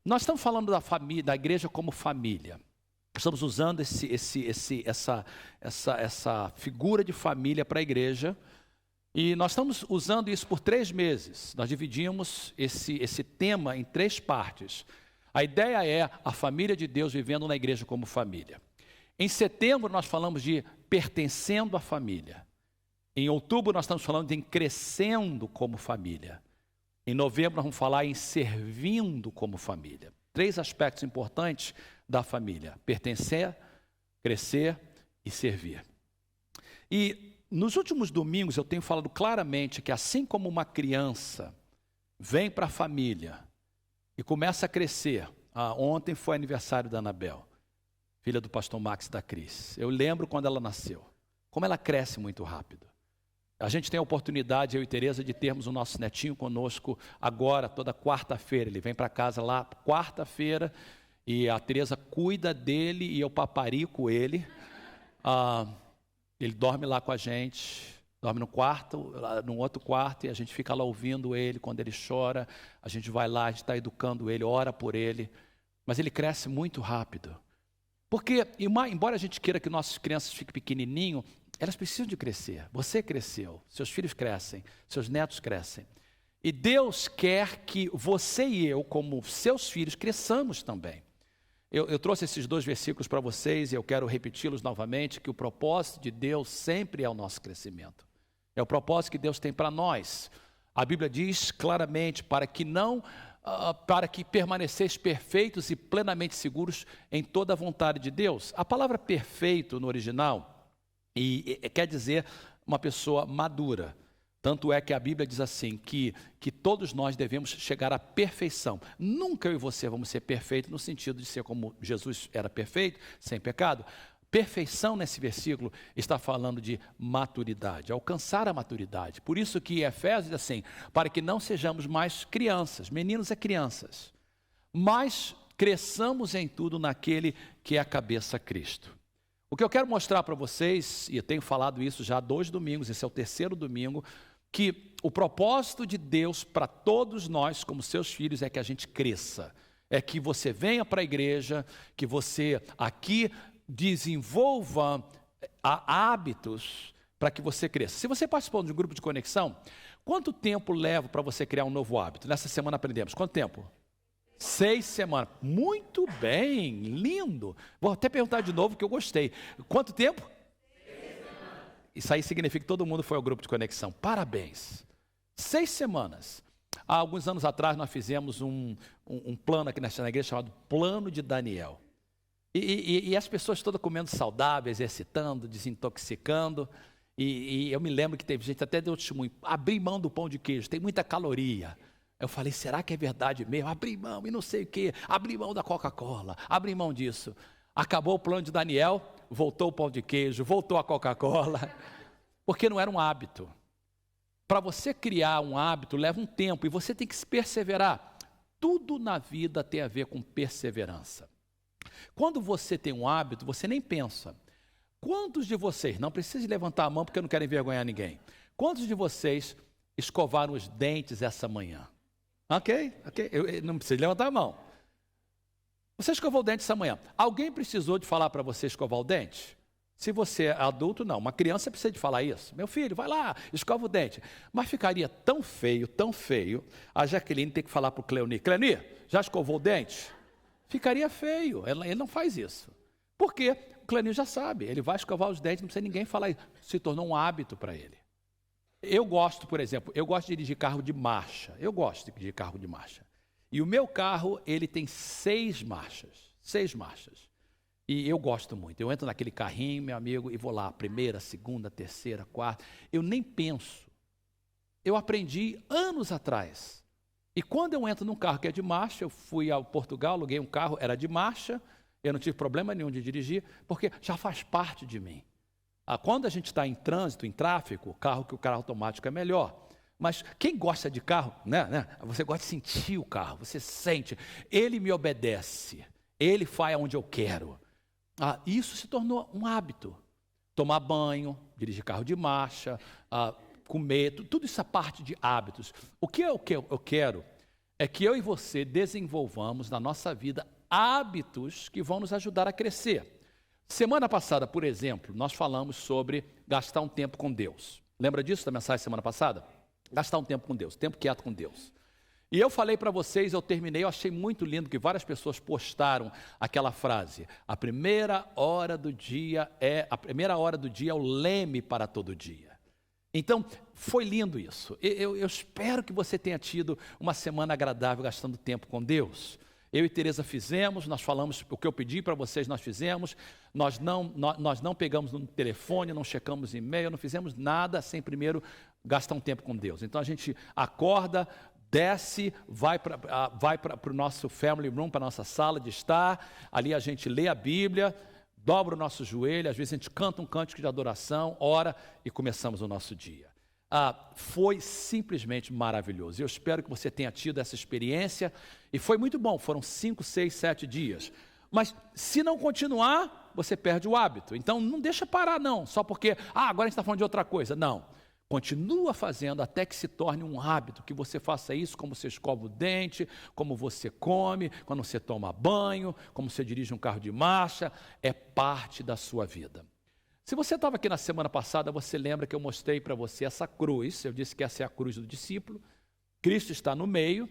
Nós estamos falando da família, da igreja como família. Estamos usando essa figura de família para a igreja. E nós estamos usando isso por 3 meses. Nós dividimos esse tema em 3 partes. A ideia é a família de Deus vivendo na igreja como família. Em setembro nós falamos de pertencendo à família. Em outubro nós estamos falando de crescendo como família. Em novembro nós vamos falar em servindo como família. 3 aspectos importantes da família: pertencer, crescer e servir. E nos últimos domingos eu tenho falado claramente que assim como uma criança vem para a família e começa a crescer. Ontem foi aniversário da Anabel, filha do pastor Max e da Cris. Eu lembro quando ela nasceu, como ela cresce muito rápido. A gente tem a oportunidade, eu e Tereza, de termos o nosso netinho conosco agora, toda quarta-feira. Ele vem para casa lá quarta-feira e a Tereza cuida dele e eu paparico ele. Ele dorme lá com a gente, dorme no quarto, num outro quarto, e a gente fica lá ouvindo ele. Quando ele chora, a gente vai lá, a gente está educando ele, ora por ele. Mas ele cresce muito rápido. Porque, embora a gente queira que nossas crianças fiquem pequenininho, elas precisam de crescer. Você cresceu, seus filhos crescem, seus netos crescem. E Deus quer que você e eu, como seus filhos, cresçamos também. Eu trouxe esses 2 versículos para vocês e eu quero repeti-los novamente, que o propósito de Deus sempre é o nosso crescimento. É o propósito que Deus tem para nós. A Bíblia diz claramente, para que permaneceis perfeitos e plenamente seguros em toda a vontade de Deus. A palavra perfeito no original quer dizer uma pessoa madura. Tanto é que a Bíblia diz assim, que todos nós devemos chegar à perfeição. Nunca eu e você vamos ser perfeitos no sentido de ser como Jesus era perfeito, sem pecado. Perfeição nesse versículo está falando de maturidade, alcançar a maturidade. Por isso que Efésios diz assim, para que não sejamos mais crianças, meninos e crianças, mas cresçamos em tudo naquele que é a cabeça, Cristo. O que eu quero mostrar para vocês, e eu tenho falado isso já há 2 domingos, esse é o 3º domingo, que o propósito de Deus para todos nós, como seus filhos, é que a gente cresça. É que você venha para a igreja, que você aqui desenvolva hábitos para que você cresça. Se você participou de um grupo de conexão, quanto tempo leva para você criar um novo hábito? Nessa semana aprendemos. Quanto tempo? 6 semanas. Muito bem, lindo. Vou até perguntar de novo que eu gostei. Quanto tempo? Isso aí significa que todo mundo foi ao grupo de conexão. Parabéns. 6 semanas. Há alguns anos atrás nós fizemos um plano aqui na igreja chamado Plano de Daniel. E as pessoas todas comendo saudável, exercitando, desintoxicando. E eu me lembro que teve gente até deu testemunho. Abrir mão do pão de queijo, tem muita caloria. Eu falei, será que é verdade mesmo? Abrir mão e não sei o quê. Abrir mão da Coca-Cola, abrir mão disso. Acabou o plano de Daniel, voltou o pão de queijo, voltou a Coca-Cola, porque não era um hábito. Para você criar um hábito leva um tempo e você tem que se perseverar. Tudo na vida tem a ver com perseverança. Quando você tem um hábito, você nem pensa. Quantos de vocês, não precisa levantar a mão porque eu não quero envergonhar ninguém. Quantos de vocês escovaram os dentes essa manhã? Ok, eu não precisa levantar a mão. Você escovou o dente essa manhã. Alguém precisou de falar para você escovar o dente? Se você é adulto, não. Uma criança precisa de falar isso. Meu filho, vai lá, escova o dente. Mas ficaria tão feio, a Jaqueline ter que falar para o Cleoni. Cleoni, já escovou o dente? Ficaria feio. Ele não faz isso. Por quê? O Cleoni já sabe. Ele vai escovar os dentes, não precisa ninguém falar isso. Se tornou um hábito para ele. Eu gosto, por exemplo, de dirigir carro de marcha. Eu gosto de dirigir carro de marcha. E o meu carro, ele tem 6 marchas. 6 marchas. E eu gosto muito. Eu entro naquele carrinho, meu amigo, e vou lá, 1ª, 2ª, 3ª, 4ª. Eu nem penso. Eu aprendi anos atrás. E quando eu entro num carro que é de marcha, eu fui ao Portugal, aluguei um carro, era de marcha, eu não tive problema nenhum de dirigir, porque já faz parte de mim. Quando a gente está em trânsito, em tráfego, o carro automático é melhor. Mas quem gosta de carro, né? Você gosta de sentir o carro, você sente, ele me obedece, ele faz onde eu quero. Isso se tornou um hábito. Tomar banho, dirigir carro de marcha, comer, tudo isso é parte de hábitos. O que eu quero é que eu e você desenvolvamos na nossa vida hábitos que vão nos ajudar a crescer. Semana passada, por exemplo, nós falamos sobre gastar um tempo com Deus. Lembra disso da mensagem semana passada? Gastar um tempo com Deus, tempo quieto com Deus. E eu falei para vocês, eu terminei, eu achei muito lindo que várias pessoas postaram aquela frase: a primeira hora do dia é o leme para todo dia. Então, foi lindo isso. Eu espero que você tenha tido uma semana agradável gastando tempo com Deus. Eu e Tereza fizemos, nós falamos o que eu pedi para vocês, nós fizemos. Nós não pegamos no telefone, não checamos e-mail, não fizemos nada sem primeiro gastar um tempo com Deus. Então a gente acorda, desce, vai para o nosso family room, para a nossa sala de estar. Ali a gente lê a Bíblia, dobra o nosso joelho, às vezes a gente canta um cântico de adoração, ora e começamos o nosso dia. Foi simplesmente maravilhoso. Eu espero que você tenha tido essa experiência e foi muito bom. Foram 5, 6, 7 dias. Mas se não continuar, você perde o hábito. Então não deixa parar não, só porque agora a gente está falando de outra coisa. Não, continua fazendo até que se torne um hábito, que você faça isso como você escova o dente, como você come, quando você toma banho, como você dirige um carro de marcha. É parte da sua vida. Se você estava aqui na semana passada, você lembra que eu mostrei para você essa cruz. Eu disse que essa é a cruz do discípulo. Cristo está no meio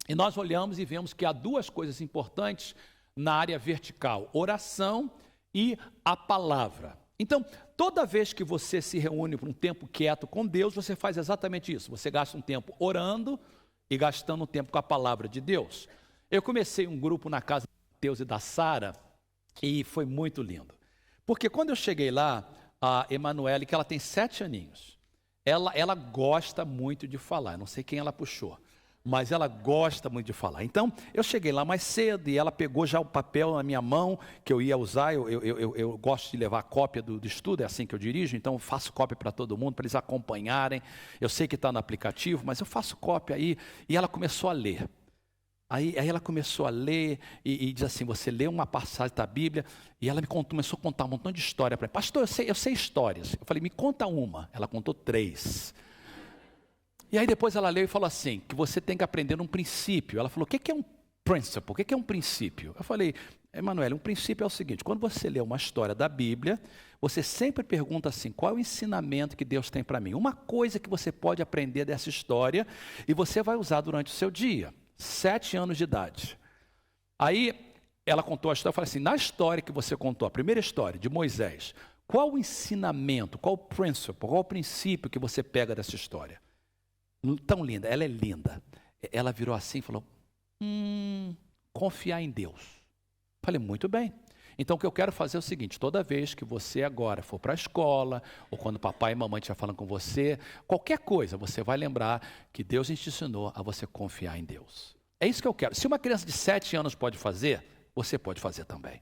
e nós olhamos e vemos que há duas coisas importantes na área vertical: oração e a palavra. Então, toda vez que você se reúne por um tempo quieto com Deus, você faz exatamente isso. Você gasta um tempo orando e gastando um tempo com a palavra de Deus. Eu comecei um grupo na casa de Mateus e da Sara e foi muito lindo. Porque quando eu cheguei lá, a Emanuele, que ela tem 7 aninhos, ela gosta muito de falar. Eu não sei quem ela puxou, mas ela gosta muito de falar. Então, eu cheguei lá mais cedo e ela pegou já o papel na minha mão, que eu ia usar. Eu gosto de levar cópia do estudo, é assim que eu dirijo, então eu faço cópia para todo mundo, para eles acompanharem. Eu sei que está no aplicativo, mas eu faço cópia aí. E ela começou a ler. Aí ela começou a ler e diz assim: você lê uma passagem da Bíblia, e ela começou a contar um montão de história para mim. Pastor, eu sei histórias. Eu falei: me conta uma. Ela contou 3. E aí depois ela leu e falou assim, que você tem que aprender um princípio. Ela falou: o que é um principle? O que é um princípio? Eu falei: Emanuele, um princípio é o seguinte: quando você lê uma história da Bíblia, você sempre pergunta assim: qual é o ensinamento que Deus tem para mim? Uma coisa que você pode aprender dessa história e você vai usar durante o seu dia. 7 anos de idade. Aí ela contou a história. Eu falei assim: na história que você contou, a primeira história de Moisés, qual o ensinamento, qual o principle, qual o princípio que você pega dessa história? Tão linda, ela é linda. Ela virou assim e falou: confiar em Deus. Falei: muito bem. Então o que eu quero fazer é o seguinte: toda vez que você agora for para a escola, ou quando papai e mamãe estiver falando com você, qualquer coisa, você vai lembrar que Deus te ensinou a você confiar em Deus. É isso que eu quero. Se uma criança de 7 anos pode fazer, você pode fazer também.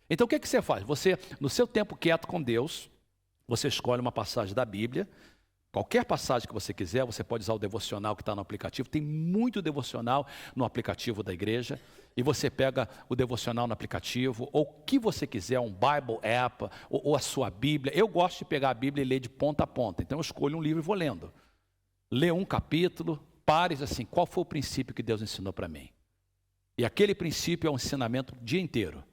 Então o que você faz? Você, no seu tempo quieto com Deus, você escolhe uma passagem da Bíblia. Qualquer passagem que você quiser, você pode usar o devocional que está no aplicativo. Tem muito devocional no aplicativo da igreja. E você pega o devocional no aplicativo, ou o que você quiser, um Bible app, ou a sua Bíblia. Eu gosto de pegar a Bíblia e ler de ponta a ponta. Então eu escolho um livro e vou lendo. Lê um capítulo, pares assim: qual foi o princípio que Deus ensinou para mim? E aquele princípio é um ensinamento o dia inteiro.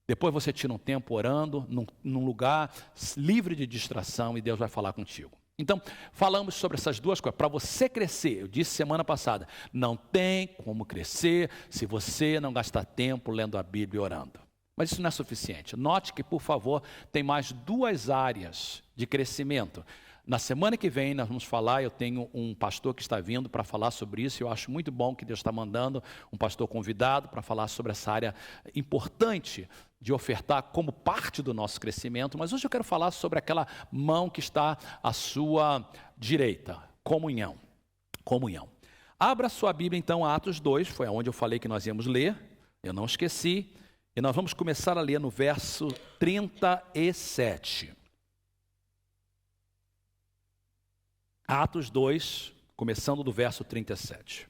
Depois você tira um tempo orando, num lugar livre de distração, e Deus vai falar contigo. Então, falamos sobre essas duas coisas. Para você crescer, eu disse semana passada, não tem como crescer se você não gastar tempo lendo a Bíblia e orando. Mas isso não é suficiente. Note que, por favor, tem mais 2 áreas de crescimento. Na semana que vem nós vamos falar, eu tenho um pastor que está vindo para falar sobre isso. Eu acho muito bom que Deus está mandando um pastor convidado para falar sobre essa área importante de ofertar como parte do nosso crescimento. Mas hoje eu quero falar sobre aquela mão que está à sua direita, comunhão. Comunhão. Abra sua Bíblia então a Atos 2, foi onde eu falei que nós íamos ler, eu não esqueci. E nós vamos começar a ler no verso 37. Atos 2, começando do verso 37.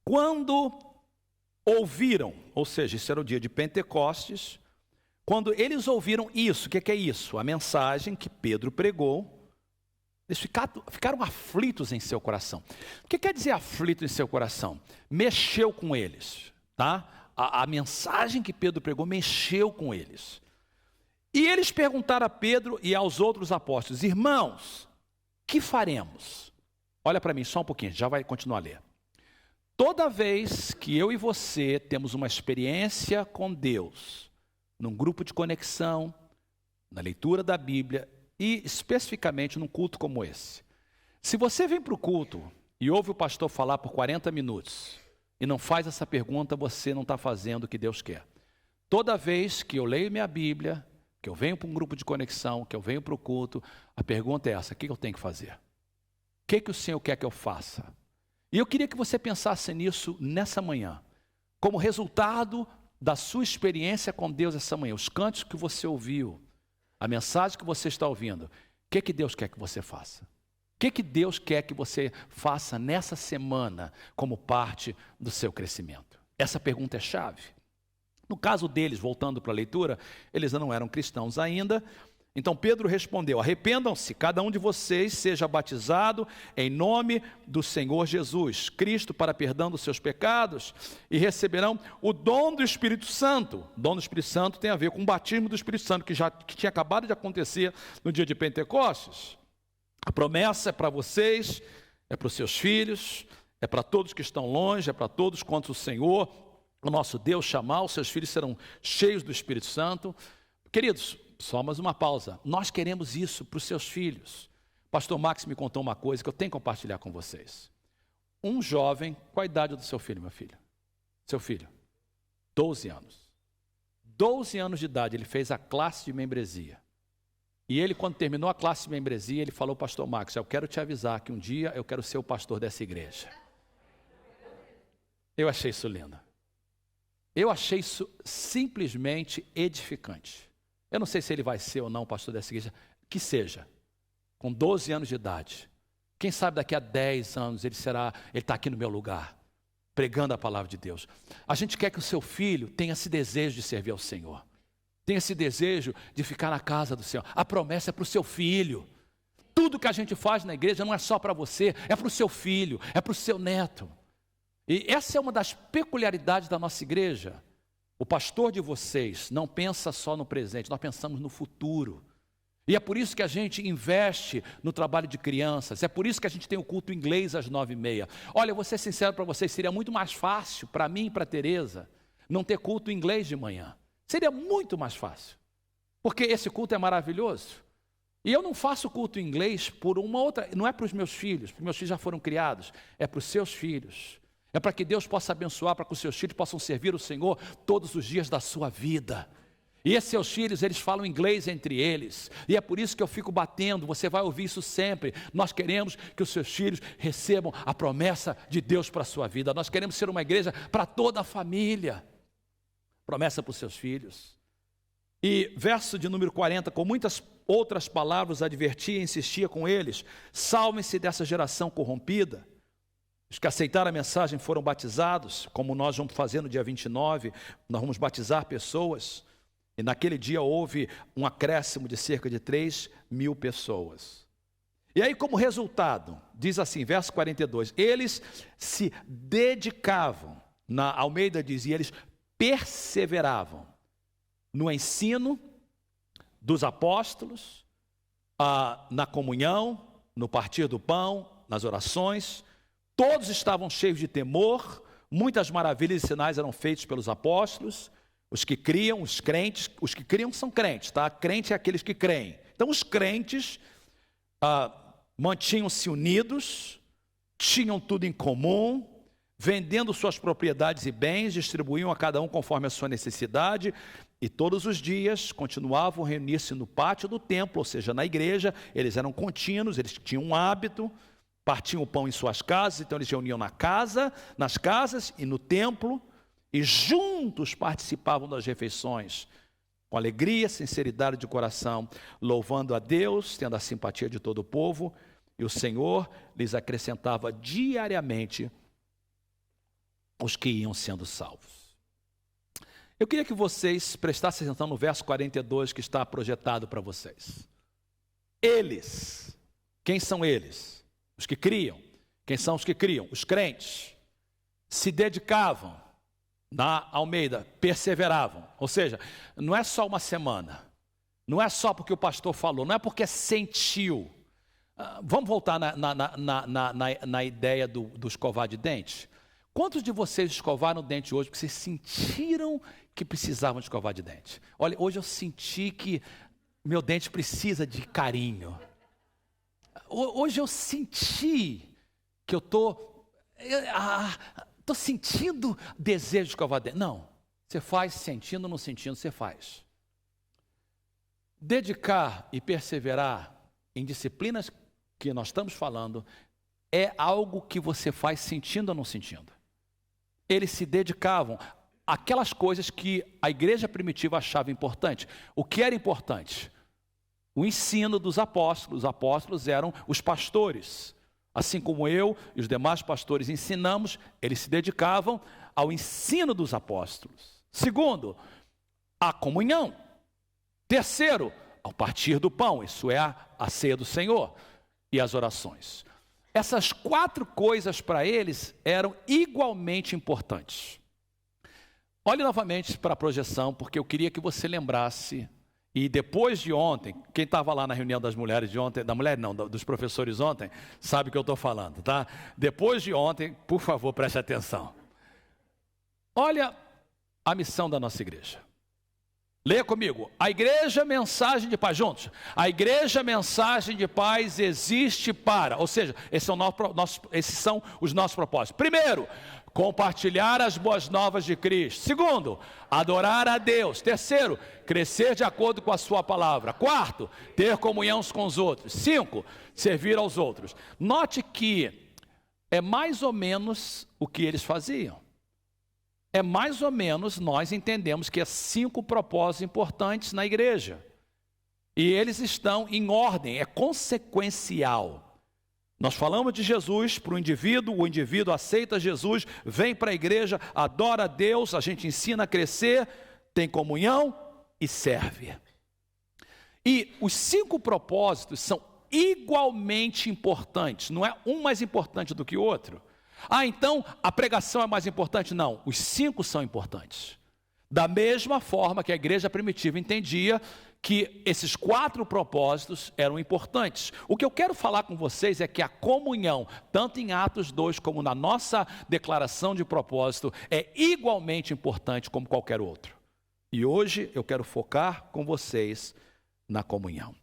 Quando ouviram, ou seja, isso era o dia de Pentecostes, quando eles ouviram isso, o que é isso? A mensagem que Pedro pregou, Eles ficaram aflitos em seu coração. O que quer dizer aflito em seu coração? Mexeu com eles, tá? A mensagem que Pedro pregou mexeu com eles. E eles perguntaram a Pedro e aos outros apóstolos: irmãos, que faremos? Olha para mim só um pouquinho, já vai continuar a ler. Toda vez que eu e você temos uma experiência com Deus, num grupo de conexão, na leitura da Bíblia e especificamente num culto como esse. Se você vem para o culto e ouve o pastor falar por 40 minutos e não faz essa pergunta, você não está fazendo o que Deus quer. Toda vez que eu leio minha Bíblia, que eu venho para um grupo de conexão, que eu venho para o culto, a pergunta é essa: o que eu tenho que fazer? O que o Senhor quer que eu faça? E eu queria que você pensasse nisso nessa manhã, como resultado da sua experiência com Deus essa manhã, os cantos que você ouviu, a mensagem que você está ouvindo. O que Deus quer que você faça? O que Deus quer que você faça nessa semana como parte do seu crescimento? Essa pergunta é chave. No caso deles, voltando para a leitura, eles não eram cristãos ainda. Então Pedro respondeu: arrependam-se, cada um de vocês seja batizado em nome do Senhor Jesus Cristo para perdão dos seus pecados e receberão o dom do Espírito Santo. O dom do Espírito Santo tem a ver com o batismo do Espírito Santo que tinha acabado de acontecer no dia de Pentecostes. A promessa é para vocês, é para os seus filhos, é para todos que estão longe, é para todos quantos o Senhor, o nosso Deus, chamar. Os seus filhos serão cheios do Espírito Santo. Queridos, só mais uma pausa. Nós queremos isso para os seus filhos. Pastor Max me contou uma coisa que eu tenho que compartilhar com vocês. Um jovem, qual a idade do seu filho, meu filho? Seu filho? 12 anos. 12 anos de idade, ele fez a classe de membresia. E ele, quando terminou a classe de membresia, ele falou: pastor Max, eu quero te avisar que um dia eu quero ser o pastor dessa igreja. Eu achei isso lindo. Eu achei isso simplesmente edificante. Eu não sei se ele vai ser ou não pastor dessa igreja, que seja, com 12 anos de idade. Quem sabe daqui a 10 anos ele está aqui no meu lugar, pregando a palavra de Deus. A gente quer que o seu filho tenha esse desejo de servir ao Senhor, tenha esse desejo de ficar na casa do Senhor. A promessa é para o seu filho. Tudo que a gente faz na igreja não é só para você, é para o seu filho, é para o seu neto. E essa é uma das peculiaridades da nossa igreja. O pastor de vocês não pensa só no presente, nós pensamos no futuro. E é por isso que a gente investe no trabalho de crianças, é por isso que a gente tem o culto inglês às 9h30. Olha, eu vou ser sincero para vocês, seria muito mais fácil para mim e para a Tereza não ter culto inglês de manhã. Seria muito mais fácil, porque esse culto é maravilhoso. E eu não faço culto em inglês por uma outra, não é para os meus filhos já foram criados, é para os seus filhos. É para que Deus possa abençoar, para que os seus filhos possam servir o Senhor todos os dias da sua vida. E esses seus filhos, eles falam inglês entre eles. E é por isso que eu fico batendo, você vai ouvir isso sempre. Nós queremos que os seus filhos recebam a promessa de Deus para a sua vida. Nós queremos ser uma igreja para toda a família. Promessa para os seus filhos. E verso de número 40, com muitas outras palavras, advertia e insistia com eles: salvem-se dessa geração corrompida. Os que aceitaram a mensagem foram batizados, como nós vamos fazer no dia 29, nós vamos batizar pessoas. E naquele dia houve um acréscimo de cerca de 3.000 pessoas. E aí, como resultado, diz assim, verso 42, eles se dedicavam, na Almeida dizia, eles perseveravam no ensino dos apóstolos, na comunhão, no partir do pão, nas orações. Todos estavam cheios de temor, muitas maravilhas e sinais eram feitos pelos apóstolos. Os que criam, os crentes, os que criam são crentes, tá? Crente é aqueles que creem. Então os crentes mantinham-se unidos, tinham tudo em comum, vendendo suas propriedades e bens, distribuíam a cada um conforme a sua necessidade, e todos os dias continuavam a reunir-se no pátio do templo, ou seja, na igreja. Eles eram contínuos, eles tinham um hábito, partiam o pão em suas casas, então eles reuniam nas casas e no templo, e juntos participavam das refeições, com alegria, sinceridade de coração, louvando a Deus, tendo a simpatia de todo o povo, e o Senhor lhes acrescentava diariamente os que iam sendo salvos. Eu queria que vocês prestassem atenção no verso 42 que está projetado para vocês. Eles, Quem são eles? Os que criam. Quem são os que criam? Os crentes. Se dedicavam, na Almeida, perseveravam. Ou seja, não é só uma semana, não é só porque o pastor falou, não é porque sentiu. Vamos voltar na ideia do escovar de dente? Quantos de vocês escovaram o dente hoje porque vocês sentiram que precisavam de escovar de dente? Olha, hoje eu senti que meu dente precisa de carinho. Hoje eu senti que eu estou sentindo desejo de escovar dente. Não, você faz sentindo ou não sentindo, você faz. Dedicar e perseverar em disciplinas que nós estamos falando é algo que você faz sentindo ou não sentindo. Eles se dedicavam àquelas coisas que a igreja primitiva achava importante. O que era importante? O ensino dos apóstolos. Os apóstolos eram os pastores. Assim como eu e os demais pastores ensinamos, eles se dedicavam ao ensino dos apóstolos. Segundo, a comunhão. Terceiro, ao partir do pão, isso é a ceia do Senhor e as orações. Essas 4 coisas para eles eram igualmente importantes. Olhe novamente para a projeção, porque eu queria que você lembrasse. E depois de ontem, quem estava lá na reunião das mulheres de ontem, dos professores ontem, sabe o que eu estou falando, tá? Depois de ontem, por favor, preste atenção. Olha a missão da nossa igreja. Leia comigo. A igreja mensagem de paz, juntos. A igreja mensagem de paz existe para, ou seja, esses são os nossos propósitos. Primeiro, compartilhar as boas novas de Cristo. Segundo, adorar a Deus. Terceiro, crescer de acordo com a sua palavra. Quarto, ter comunhão uns com os outros. 5, servir aos outros. Note que é mais ou menos o que eles faziam. É mais ou menos, nós entendemos que há 5 propósitos importantes na igreja. E eles estão em ordem, é consequencial. Nós falamos de Jesus para o indivíduo aceita Jesus, vem para a igreja, adora a Deus, a gente ensina a crescer, tem comunhão e serve. E os 5 propósitos são igualmente importantes, não é um mais importante do que o outro. Então a pregação é mais importante? Não, os 5 são importantes. Da mesma forma que a igreja primitiva entendia que esses 4 propósitos eram importantes. O que eu quero falar com vocês é que a comunhão, tanto em Atos 2 como na nossa declaração de propósito, é igualmente importante como qualquer outro. E hoje eu quero focar com vocês na comunhão.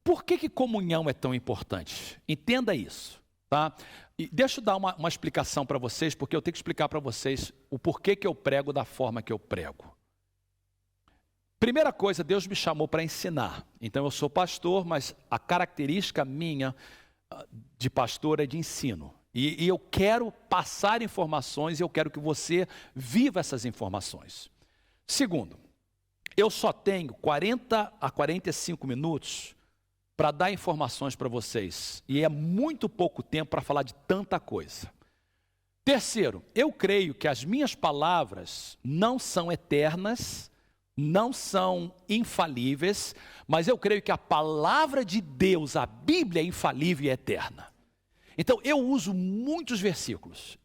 Por que comunhão é tão importante? Entenda isso, tá? E deixa eu dar uma explicação para vocês, porque eu tenho que explicar para vocês o porquê que eu prego da forma que eu prego. Primeira coisa, Deus me chamou para ensinar. Então eu sou pastor, mas a característica minha de pastor é de ensino. E eu quero passar informações e eu quero que você viva essas informações. Segundo, eu só tenho 40 a 45 minutos para dar informações para vocês. E é muito pouco tempo para falar de tanta coisa. Terceiro, eu creio que as minhas palavras não são eternas, não são infalíveis, mas eu creio que a palavra de Deus, a Bíblia, é infalível e eterna. Então eu uso muitos versículos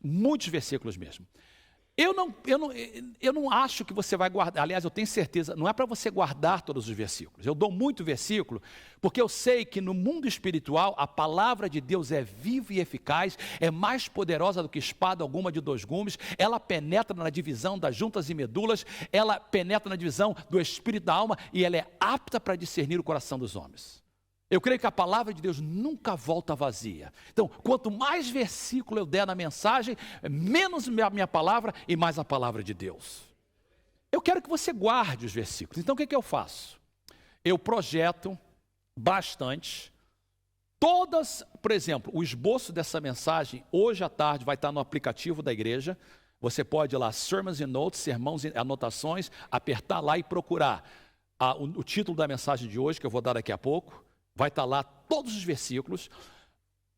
mesmo. Eu não acho que você vai guardar, aliás, eu tenho certeza, não é para você guardar todos os versículos. Eu dou muito versículo, porque eu sei que no mundo espiritual a palavra de Deus é viva e eficaz, é mais poderosa do que espada alguma de 2 gumes, ela penetra na divisão das juntas e medulas, ela penetra na divisão do espírito da alma e ela é apta para discernir o coração dos homens. Eu creio que a palavra de Deus nunca volta vazia. Então, quanto mais versículo eu der na mensagem, menos a minha palavra e mais a palavra de Deus. Eu quero que você guarde os versículos. Então, o que eu faço? Eu projeto bastante. Por exemplo, o esboço dessa mensagem, hoje à tarde, vai estar no aplicativo da igreja. Você pode ir lá, Sermons and Notes, sermãos e anotações, apertar lá e procurar o título da mensagem de hoje, que eu vou dar daqui a pouco. Vai estar lá todos os versículos.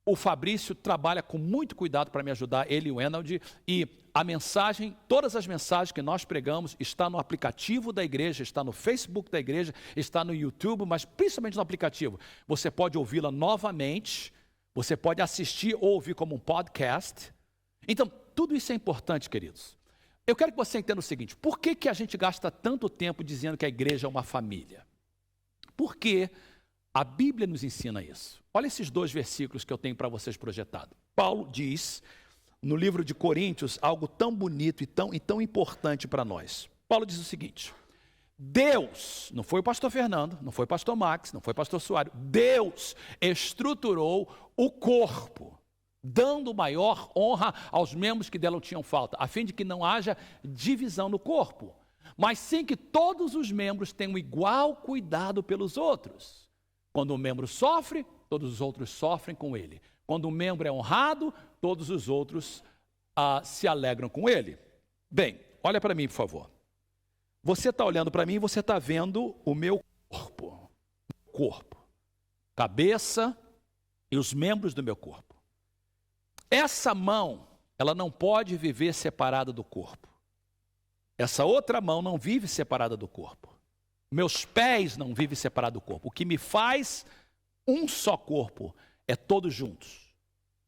O Fabrício trabalha com muito cuidado para me ajudar, ele e o Enald, e a mensagem, todas as mensagens que nós pregamos, está no aplicativo da igreja, está no Facebook da igreja, está no YouTube, mas principalmente no aplicativo. Você pode ouvi-la novamente, você pode assistir ou ouvir como um podcast. Então, tudo isso é importante, queridos. Eu quero que você entenda o seguinte, por que a gente gasta tanto tempo dizendo que a igreja é uma família? Porque a Bíblia nos ensina isso. Olha esses 2 versículos que eu tenho para vocês projetados. Paulo diz, no livro de Coríntios, algo tão bonito e tão importante para nós. Paulo diz o seguinte, Deus, não foi o pastor Fernando, não foi o pastor Max, não foi o pastor Soares, Deus estruturou o corpo, dando maior honra aos membros que dela tinham falta, a fim de que não haja divisão no corpo, mas sim que todos os membros tenham igual cuidado pelos outros. Quando um membro sofre, todos os outros sofrem com ele. Quando um membro é honrado, todos os outros se alegram com ele. Bem, olha para mim, por favor. Você está olhando para mim e você está vendo o meu corpo, cabeça e os membros do meu corpo. Essa mão, ela não pode viver separada do corpo. Essa outra mão não vive separada do corpo. Meus pés não vivem separados do corpo. O que me faz um só corpo é todos juntos.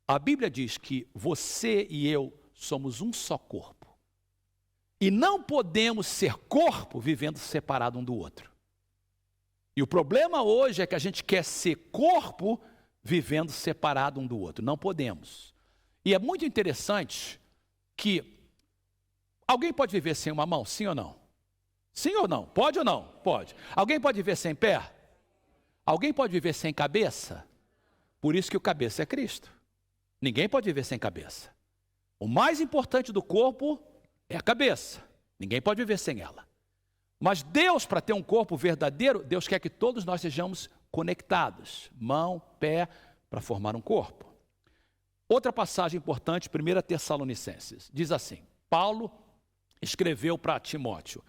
A Bíblia diz que você e eu somos um só corpo. E não podemos ser corpo vivendo separado um do outro. E o problema hoje é que a gente quer ser corpo vivendo separado um do outro. Não podemos. E é muito interessante que alguém pode viver sem uma mão, sim ou não? Sim ou não? Pode ou não? Pode. Alguém pode viver sem pé? Alguém pode viver sem cabeça? Por isso que o cabeça é Cristo. Ninguém pode viver sem cabeça. O mais importante do corpo é a cabeça. Ninguém pode viver sem ela. Mas Deus, para ter um corpo verdadeiro, Deus quer que todos nós sejamos conectados. Mão, pé, para formar um corpo. Outra passagem importante, 1 Tessalonicenses, diz assim, Paulo escreveu para Timóteo,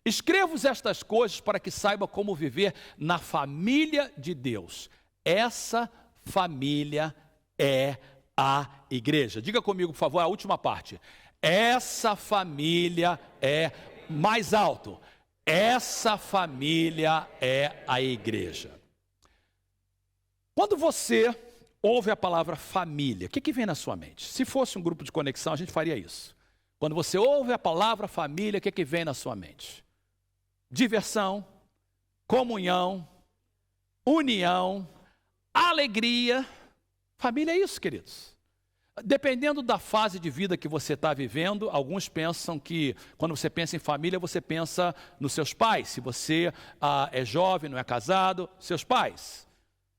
escrevo-vos estas coisas para que saiba como viver na família de Deus. Essa família é a igreja. Diga comigo, por favor, a última parte. Essa família é mais alto. Essa família é a igreja. Quando você ouve a palavra família, o que vem na sua mente? Se fosse um grupo de conexão, a gente faria isso. Quando você ouve a palavra família, o que vem na sua mente? Diversão, comunhão, união, alegria. Família é isso, queridos. Dependendo da fase de vida que você está vivendo, alguns pensam que, quando você pensa em família, você pensa nos seus pais. Se você é jovem, não é casado, seus pais.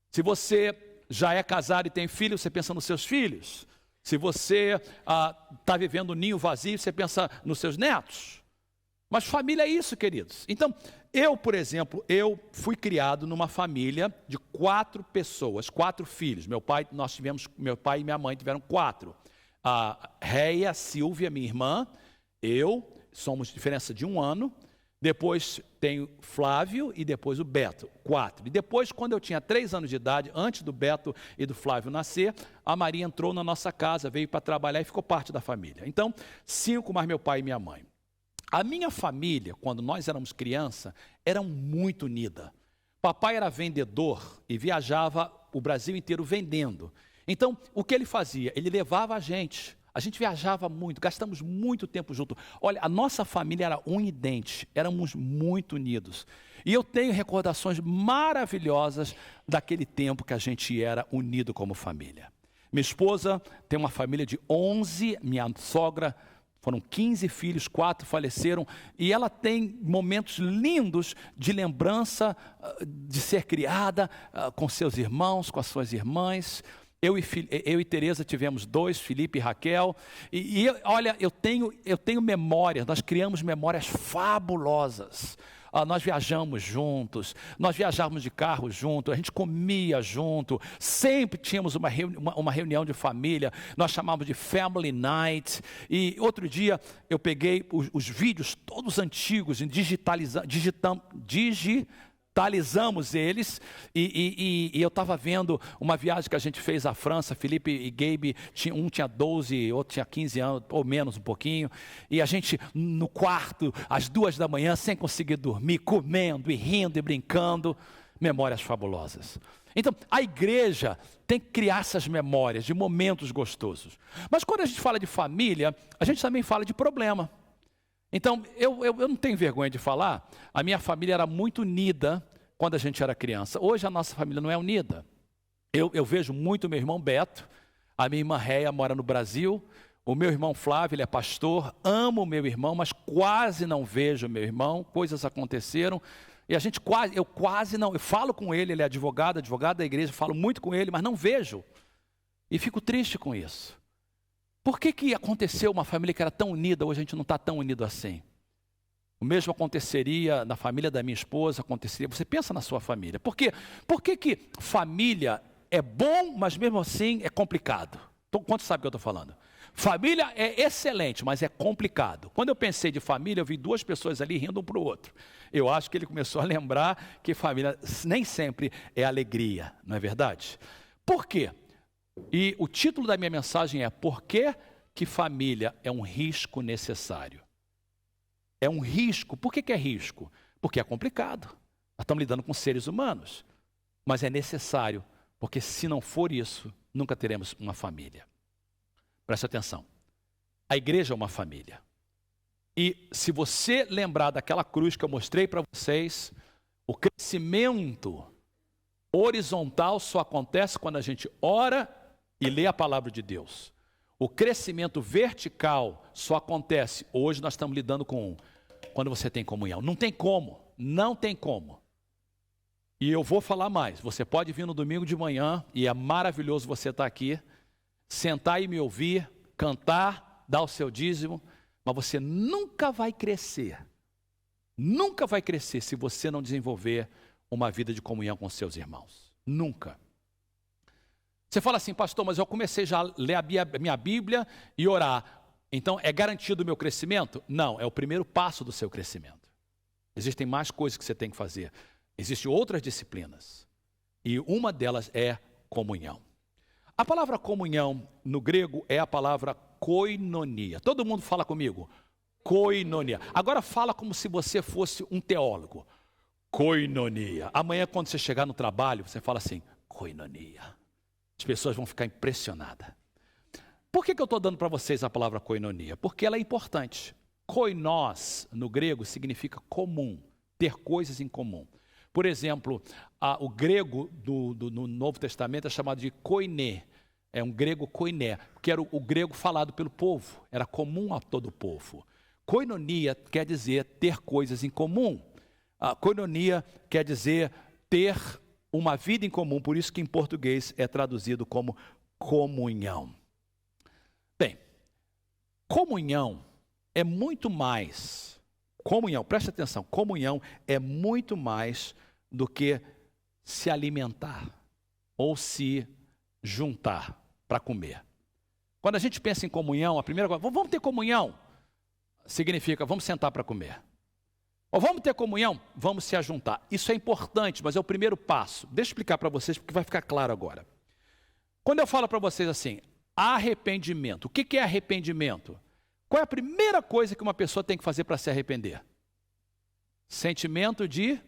Se você já é casado e tem filho, você pensa nos seus filhos. Se você está vivendo um ninho vazio, você pensa nos seus netos. Mas família é isso, queridos. Então, eu, por exemplo, eu fui criado numa família de 4 pessoas, 4 filhos. Meu pai e minha mãe tiveram 4. A Réia, Silvia, minha irmã, eu, somos diferença de 1 ano. Depois tem o Flávio e depois o Beto, 4. E depois, quando eu tinha 3 anos de idade, antes do Beto e do Flávio nascer, a Maria entrou na nossa casa, veio para trabalhar e ficou parte da família. Então, 5 mais meu pai e minha mãe. A minha família, quando nós éramos criança, era muito unida. Papai era vendedor e viajava o Brasil inteiro vendendo. Então, o que ele fazia? Ele levava a gente viajava muito, gastamos muito tempo junto. Olha, a nossa família era unha e dente, éramos muito unidos. E eu tenho recordações maravilhosas daquele tempo que a gente era unido como família. Minha esposa tem uma família de 11, minha sogra, foram 15 filhos, 4 faleceram, e ela tem momentos lindos de lembrança de ser criada com seus irmãos, com as suas irmãs. Eu e Tereza tivemos 2, Felipe e Raquel, e olha, eu tenho memórias, nós criamos memórias fabulosas. Nós viajamos juntos, nós viajávamos de carro junto, a gente comia junto, sempre tínhamos uma reunião de família, nós chamávamos de Family Night. E outro dia eu peguei os vídeos todos antigos, hospitalizamos eles, e eu estava vendo uma viagem que a gente fez à França. Felipe e Gabe, um tinha 12, outro tinha 15 anos, ou menos um pouquinho, e a gente no quarto, às 2 da manhã, sem conseguir dormir, comendo e rindo e brincando, memórias fabulosas. Então, a igreja tem que criar essas memórias de momentos gostosos. Mas quando a gente fala de família, a gente também fala de problema. Então, eu não tenho vergonha de falar, a minha família era muito unida quando a gente era criança. Hoje a nossa família não é unida. Eu vejo muito meu irmão Beto, a minha irmã Réia mora no Brasil, o meu irmão Flávio, ele é pastor, amo o meu irmão, mas quase não vejo meu irmão, coisas aconteceram, e eu quase não, eu falo com ele é advogado da igreja, falo muito com ele, mas não vejo, e fico triste com isso. Por que aconteceu uma família que era tão unida, hoje a gente não está tão unido assim? O mesmo aconteceria na família da minha esposa, você pensa na sua família. Por que família é bom, mas mesmo assim é complicado? Quantos sabem o que eu estou falando? Família é excelente, mas é complicado. Quando eu pensei de família, eu vi 2 pessoas ali rindo um para o outro. Eu acho que ele começou a lembrar que família nem sempre é alegria, não é verdade? Por quê? E o título da minha mensagem é: por que família é um risco necessário? É um risco. Por que é risco? Porque é complicado. Nós estamos lidando com seres humanos. Mas é necessário, porque se não for isso, nunca teremos uma família. Preste atenção. A igreja é uma família. E se você lembrar daquela cruz que eu mostrei para vocês, o crescimento horizontal só acontece quando a gente ora e lê a palavra de Deus. O crescimento vertical só acontece, hoje nós estamos lidando com quando você tem comunhão. Não tem como. E eu vou falar mais. Você pode vir no domingo de manhã, e é maravilhoso você estar aqui, sentar e me ouvir, cantar, dar o seu dízimo, mas você nunca vai crescer se você não desenvolver uma vida de comunhão com seus irmãos. Nunca. Você fala assim: pastor, mas eu comecei já a ler a minha Bíblia e orar. Então, é garantido o meu crescimento? Não, é o primeiro passo do seu crescimento. Existem mais coisas que você tem que fazer. Existem outras disciplinas. E uma delas é comunhão. A palavra comunhão, no grego, é a palavra koinonia. Todo mundo fala comigo? Koinonia. Agora fala como se você fosse um teólogo. Koinonia. Amanhã, quando você chegar no trabalho, você fala assim: koinonia. As pessoas vão ficar impressionadas. Por que eu estou dando para vocês a palavra koinonia? Porque ela é importante. Koinós, no grego, significa comum, ter coisas em comum. Por exemplo, o grego no Novo Testamento é chamado de koiné. É um grego koiné, que era o grego falado pelo povo, era comum a todo o povo. Koinonia quer dizer ter coisas em comum. A koinonia quer dizer ter uma vida em comum, por isso que em português é traduzido como comunhão. Bem, comunhão é muito mais, preste atenção, comunhão é muito mais do que se alimentar ou se juntar para comer. Quando a gente pensa em comunhão, a primeira coisa, vamos ter comunhão, significa vamos sentar para comer. Ou vamos ter comunhão, vamos se ajuntar. Isso é importante, mas é o primeiro passo. Deixa eu explicar para vocês, porque vai ficar claro agora. Quando eu falo para vocês assim, arrependimento. O que é arrependimento? Qual é a primeira coisa que uma pessoa tem que fazer para se arrepender? Sentimento de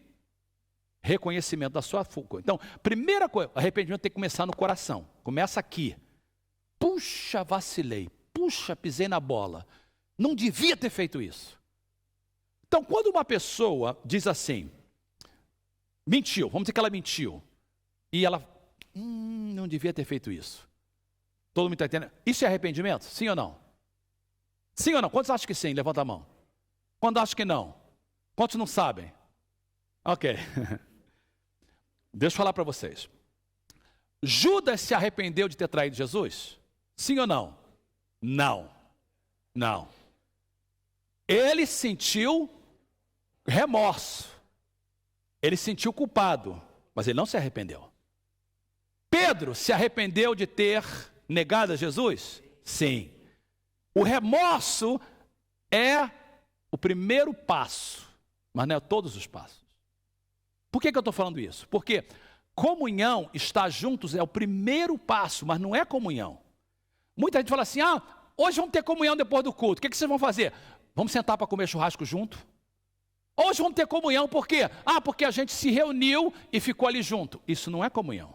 reconhecimento da sua fuga. Então, primeira coisa, arrependimento tem que começar no coração. Começa aqui. Puxa, vacilei. Puxa, pisei na bola. Não devia ter feito isso. Então, quando uma pessoa diz assim, mentiu, vamos dizer que ela mentiu, e ela, não devia ter feito isso. Todo mundo está entendendo? Isso é arrependimento? Sim ou não? Sim ou não? Quantos acham que sim? Levanta a mão. Quantos acham que não? Quantos não sabem? Ok. Deixa eu falar para vocês. Judas se arrependeu de ter traído Jesus? Sim ou não? Não. Ele sentiu remorso. Ele sentiu culpado, mas ele não se arrependeu. Pedro se arrependeu de ter negado a Jesus? Sim. O remorso é o primeiro passo, mas não é todos os passos. Por que eu estou falando isso? Porque comunhão, estar juntos, é o primeiro passo, mas não é comunhão. Muita gente fala assim, hoje vamos ter comunhão depois do culto. O que vocês vão fazer? Vamos sentar para comer churrasco junto? Hoje vamos ter comunhão, por quê? Porque a gente se reuniu e ficou ali junto. Isso não é comunhão.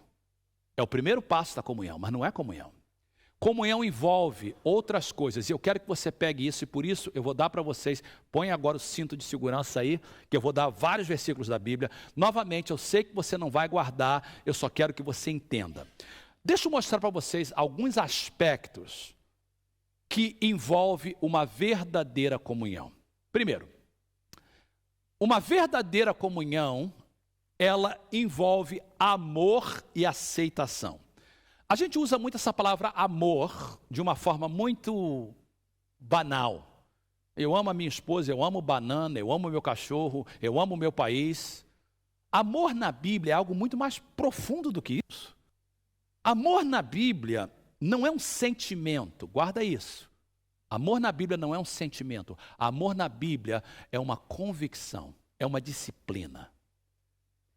É o primeiro passo da comunhão, mas não é comunhão. Comunhão envolve outras coisas, e eu quero que você pegue isso, e por isso eu vou dar para vocês, põe agora o cinto de segurança aí, que eu vou dar vários versículos da Bíblia. Novamente, eu sei que você não vai guardar, eu só quero que você entenda. Deixa eu mostrar para vocês alguns aspectos que envolvem uma verdadeira comunhão. Primeiro, uma verdadeira comunhão, ela envolve amor e aceitação. A gente usa muito essa palavra amor de uma forma muito banal. Eu amo a minha esposa, eu amo banana, eu amo o meu cachorro, eu amo o meu país. Amor na Bíblia é algo muito mais profundo do que isso. Amor na Bíblia não é um sentimento, guarda isso. Amor na Bíblia não é um sentimento. Amor na Bíblia é uma convicção, é uma disciplina.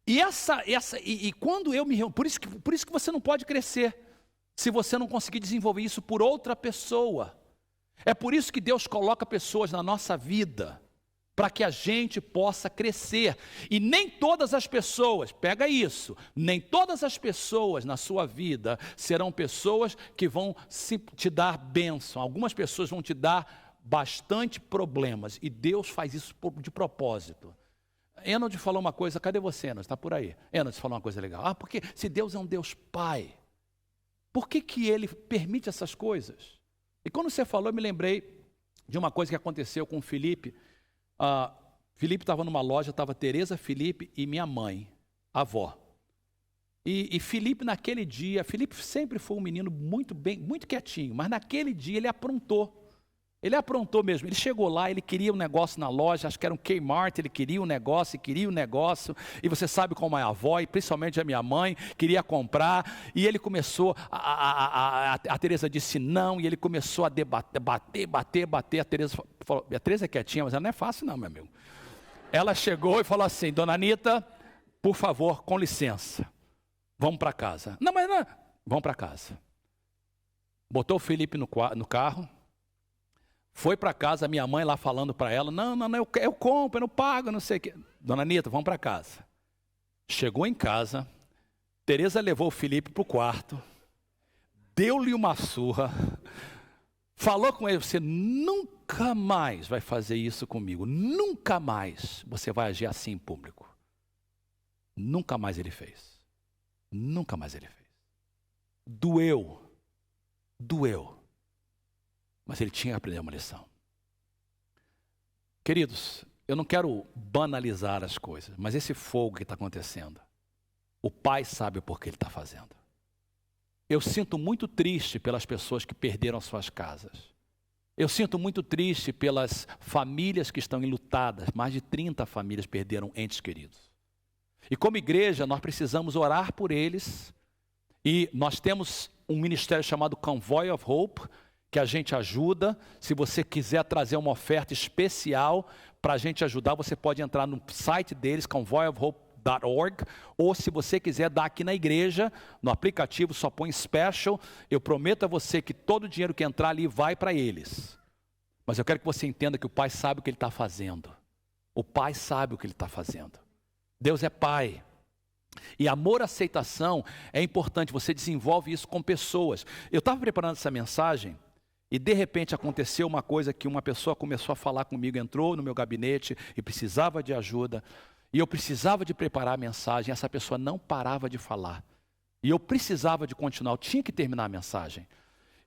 E quando eu me reúno, por isso que você não pode crescer, se você não conseguir desenvolver isso por outra pessoa. É por isso que Deus coloca pessoas na nossa vida, para que a gente possa crescer. E nem todas as pessoas, pega isso, nem todas as pessoas na sua vida serão pessoas que vão te dar bênção. Algumas pessoas vão te dar bastante problemas, e Deus faz isso de propósito. Enoch falou uma coisa, cadê você, Enoch? Está por aí. Enoch falou uma coisa legal. Porque se Deus é um Deus Pai, por que Ele permite essas coisas? E quando você falou, eu me lembrei de uma coisa que aconteceu com o Felipe. Felipe estava numa loja, estava Tereza, Felipe e minha mãe, a avó. E Felipe naquele dia, Felipe sempre foi um menino muito quietinho, mas naquele dia ele aprontou. Ele aprontou mesmo, ele chegou lá, ele queria um negócio na loja, acho que era um Kmart, ele queria um negócio, e você sabe como é a avó, e principalmente a minha mãe, queria comprar, e ele começou, a Tereza disse não, e ele começou a bater, a Tereza falou, a Tereza é quietinha, mas ela não é fácil não, meu amigo. Ela chegou e falou assim, dona Anita, por favor, com licença, vamos para casa. Não, vamos para casa. Botou o Felipe no carro, foi para casa, minha mãe lá falando para ela, não, eu compro, eu não pago, não sei o quê. Dona Anita, vamos para casa. Chegou em casa, Tereza levou o Felipe para o quarto, deu-lhe uma surra, falou com ele, você nunca mais vai fazer isso comigo, nunca mais você vai agir assim em público. Nunca mais ele fez. Nunca mais ele fez. Doeu. Mas ele tinha que aprender uma lição. Queridos, eu não quero banalizar as coisas, mas esse fogo que está acontecendo, o Pai sabe o porquê ele está fazendo. Eu sinto muito triste pelas pessoas que perderam suas casas. Eu sinto muito triste pelas famílias que estão enlutadas. Mais de 30 famílias perderam entes queridos. E como igreja, nós precisamos orar por eles. E nós temos um ministério chamado Convoy of Hope, que a gente ajuda. Se você quiser trazer uma oferta especial para a gente ajudar, você pode entrar no site deles, convoyofhope.org, ou se você quiser dar aqui na igreja, no aplicativo, só põe special. Eu prometo a você que todo o dinheiro que entrar ali vai para eles. Mas eu quero que você entenda que o Pai sabe o que Ele está fazendo. O Pai sabe o que Ele está fazendo. Deus é Pai. E amor e aceitação é importante, você desenvolve isso com pessoas. Eu estava preparando essa mensagem, e de repente aconteceu uma coisa que uma pessoa começou a falar comigo, entrou no meu gabinete e precisava de ajuda. E eu precisava de preparar a mensagem, essa pessoa não parava de falar. E eu precisava de continuar, eu tinha que terminar a mensagem.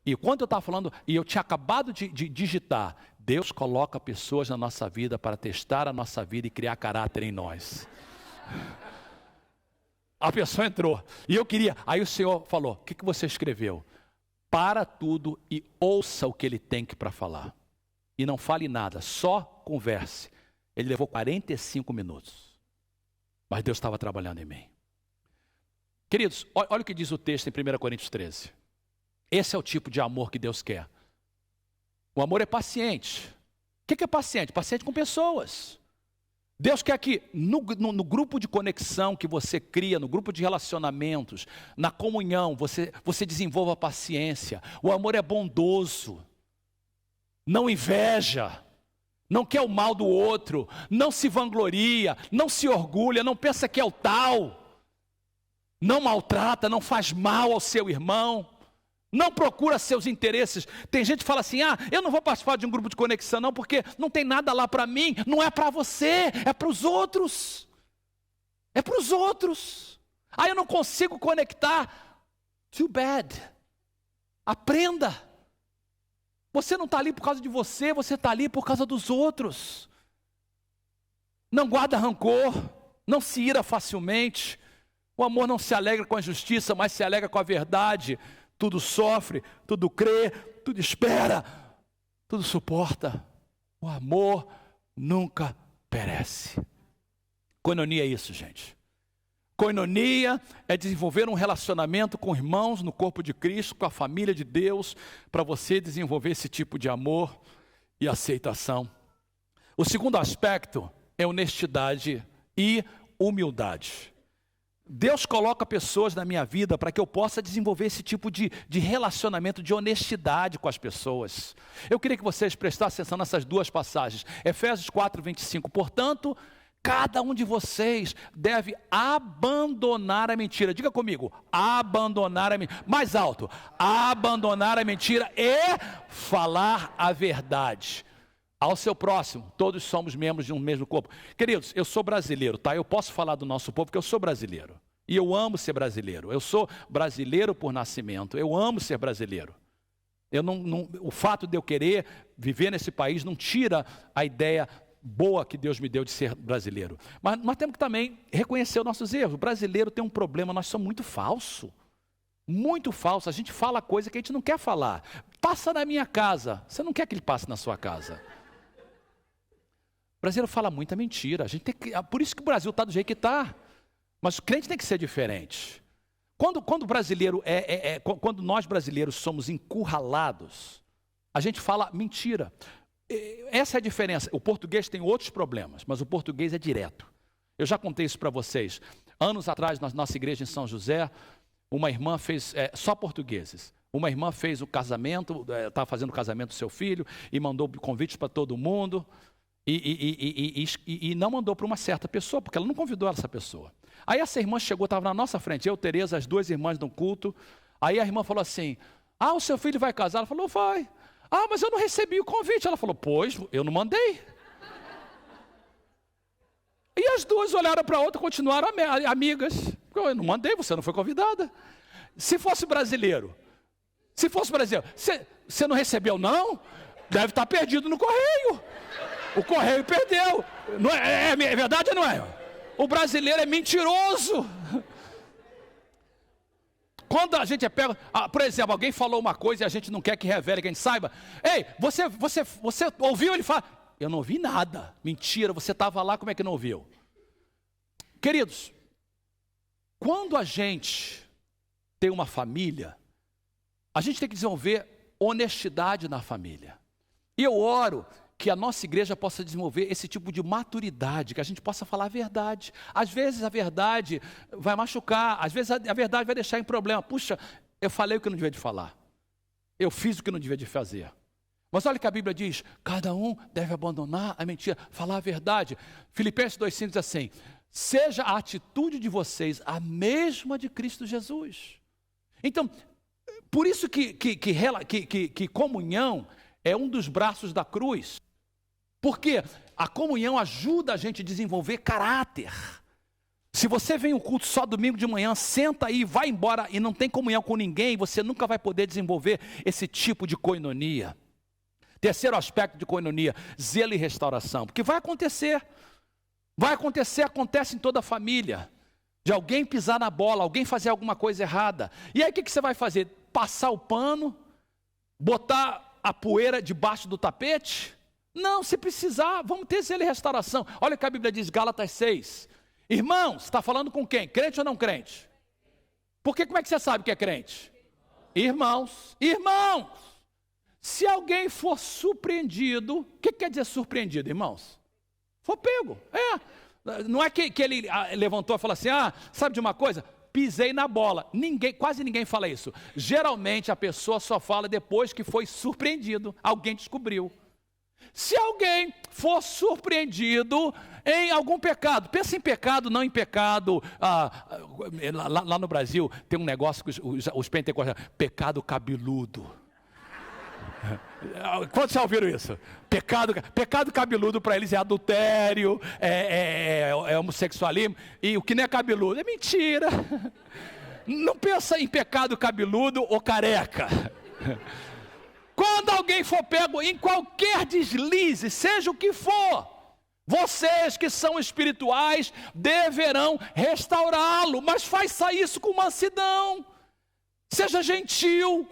E quando eu estava falando, e eu tinha acabado de digitar, Deus coloca pessoas na nossa vida para testar a nossa vida e criar caráter em nós. A pessoa entrou, e eu queria, aí o Senhor falou, o que você escreveu? Para tudo e ouça o que ele tem para falar. E não fale nada, só converse. Ele levou 45 minutos. Mas Deus estava trabalhando em mim. Queridos, olha o que diz o texto em 1 Coríntios 13. Esse é o tipo de amor que Deus quer. O amor é paciente. O que é paciente? Paciente com pessoas. Deus quer que no grupo de conexão que você cria, no grupo de relacionamentos, na comunhão, você desenvolva paciência. O amor é bondoso, não inveja, não quer o mal do outro, não se vangloria, não se orgulha, não pensa que é o tal, não maltrata, não faz mal ao seu irmão, não procura seus interesses. Tem gente que fala assim, eu não vou participar de um grupo de conexão não, porque não tem nada lá para mim. Não é para você, é para os outros. É para os outros. Eu não consigo conectar. Too bad. Aprenda. Você não está ali por causa de você, você está ali por causa dos outros. Não guarda rancor, não se ira facilmente. O amor não se alegra com a justiça, mas se alegra com a verdade. Tudo sofre, tudo crê, tudo espera, tudo suporta. O amor nunca perece. Koinonia é isso, gente. Koinonia é desenvolver um relacionamento com irmãos no corpo de Cristo, com a família de Deus, para você desenvolver esse tipo de amor e aceitação. O segundo aspecto é honestidade e humildade. Deus coloca pessoas na minha vida para que eu possa desenvolver esse tipo de relacionamento, de honestidade com as pessoas. Eu queria que vocês prestassem atenção nessas duas passagens. Efésios 4, 25. Portanto, cada um de vocês deve abandonar a mentira. Diga comigo, abandonar a mentira. Mais alto, abandonar a mentira e falar a verdade. Ao seu próximo, todos somos membros de um mesmo corpo. Queridos, eu sou brasileiro, tá? Eu posso falar do nosso povo porque eu sou brasileiro. E eu amo ser brasileiro. Eu sou brasileiro por nascimento. Eu amo ser brasileiro. O fato de eu querer viver nesse país não tira a ideia boa que Deus me deu de ser brasileiro. Mas nós temos que também reconhecer os nossos erros. O brasileiro tem um problema, nós somos muito falsos. Muito falso. A gente fala coisa que a gente não quer falar. Passa na minha casa. Você não quer que ele passe na sua casa. O brasileiro fala muita mentira. A gente tem que, por isso que o Brasil está do jeito que está. Mas o crente tem que ser diferente. Quando o brasileiro quando nós brasileiros somos encurralados, a gente fala mentira. Essa é a diferença. O português tem outros problemas, mas o português é direto. Eu já contei isso para vocês. Anos atrás, na nossa igreja em São José, uma irmã fez, só portugueses. Uma irmã fez o casamento, estava fazendo o casamento do seu filho e mandou convites para todo mundo. E não mandou para uma certa pessoa, porque ela não convidou essa pessoa. Aí essa irmã chegou, estava na nossa frente, eu, Tereza, as duas irmãs no culto. Aí a irmã falou assim, o seu filho vai casar? Ela falou, vai. Mas eu não recebi o convite. Ela falou, pois, eu não mandei. E as duas olharam para a outra e continuaram amigas. Eu não mandei, você não foi convidada. Se fosse brasileiro, você não recebeu não? Deve estar perdido no correio. O correio perdeu. Não é verdade ou não é? O brasileiro é mentiroso. Quando a gente pega, por exemplo, alguém falou uma coisa e a gente não quer que revele, que a gente saiba. Ei, você ouviu? Ele fala, eu não ouvi nada. Mentira, você estava lá, como é que não ouviu? Queridos, quando a gente tem uma família, a gente tem que desenvolver honestidade na família. E eu oro que a nossa igreja possa desenvolver esse tipo de maturidade, que a gente possa falar a verdade. Às vezes a verdade vai machucar, às vezes a verdade vai deixar em problema. Puxa, eu falei o que eu não devia de falar. Eu fiz o que eu não devia de fazer. Mas olha que a Bíblia diz, cada um deve abandonar a mentira, falar a verdade. Filipenses 2,5 diz assim, seja a atitude de vocês a mesma de Cristo Jesus. Então, por isso que comunhão é um dos braços da cruz. Porque a comunhão ajuda a gente a desenvolver caráter. Se você vem ao culto só domingo de manhã, senta aí, vai embora e não tem comunhão com ninguém, você nunca vai poder desenvolver esse tipo de koinonia. Terceiro aspecto de koinonia, zelo e restauração. Porque vai acontecer, acontece em toda a família. De alguém pisar na bola, alguém fazer alguma coisa errada. E aí o que você vai fazer? Passar o pano? Botar a poeira debaixo do tapete? Não, se precisar, vamos ter zelo e restauração. Olha o que a Bíblia diz, Gálatas 6. Irmãos, está falando com quem? Crente ou não crente? Porque como é que você sabe que é crente? Irmãos, se alguém for surpreendido, o que quer dizer surpreendido, irmãos? For pego, Não é que ele levantou e falou assim, sabe de uma coisa? Pisei na bola. Quase ninguém fala isso. Geralmente a pessoa só fala depois que foi surpreendido. Alguém descobriu. Se alguém for surpreendido em algum pecado, pensa em pecado, não em pecado. Lá no Brasil tem um negócio que os pentecostais, pecado cabeludo. Quantos já ouviram isso? Pecado cabeludo para eles é adultério, é homossexualismo, e o que não é cabeludo é mentira. Não pensa em pecado cabeludo ou careca. Quando alguém for pego em qualquer deslize, seja o que for, vocês que são espirituais deverão restaurá-lo, mas faça isso com mansidão, seja gentil.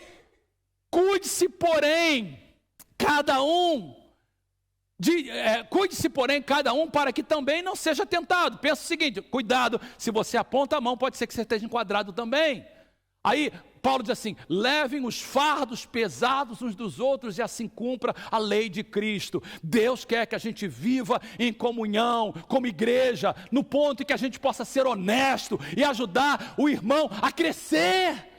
Cuide-se, porém, cada um para que também não seja tentado. Pensa o seguinte, cuidado, se você aponta a mão, pode ser que você esteja enquadrado também. Aí, Paulo diz assim, levem os fardos pesados uns dos outros e assim cumpra a lei de Cristo. Deus quer que a gente viva em comunhão, como igreja, no ponto em que a gente possa ser honesto e ajudar o irmão a crescer.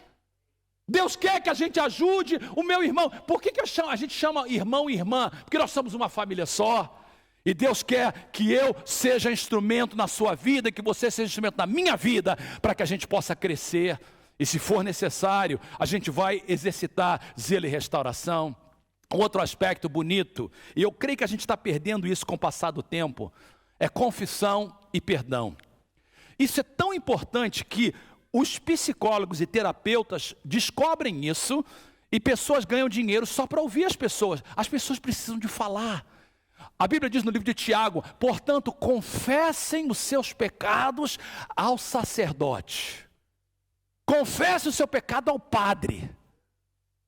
Deus quer que a gente ajude o meu irmão. Por que a gente chama irmão e irmã? Porque nós somos uma família só. E Deus quer que eu seja instrumento na sua vida, que você seja instrumento na minha vida, para que a gente possa crescer. E se for necessário, a gente vai exercitar zelo e restauração. Outro aspecto bonito, e eu creio que a gente está perdendo isso com o passar do tempo, é confissão e perdão. Isso é tão importante que os psicólogos e terapeutas descobrem isso e pessoas ganham dinheiro só para ouvir as pessoas. As pessoas precisam de falar. A Bíblia diz no livro de Tiago, portanto, confessem os seus pecados ao sacerdote. Confesse o seu pecado ao padre.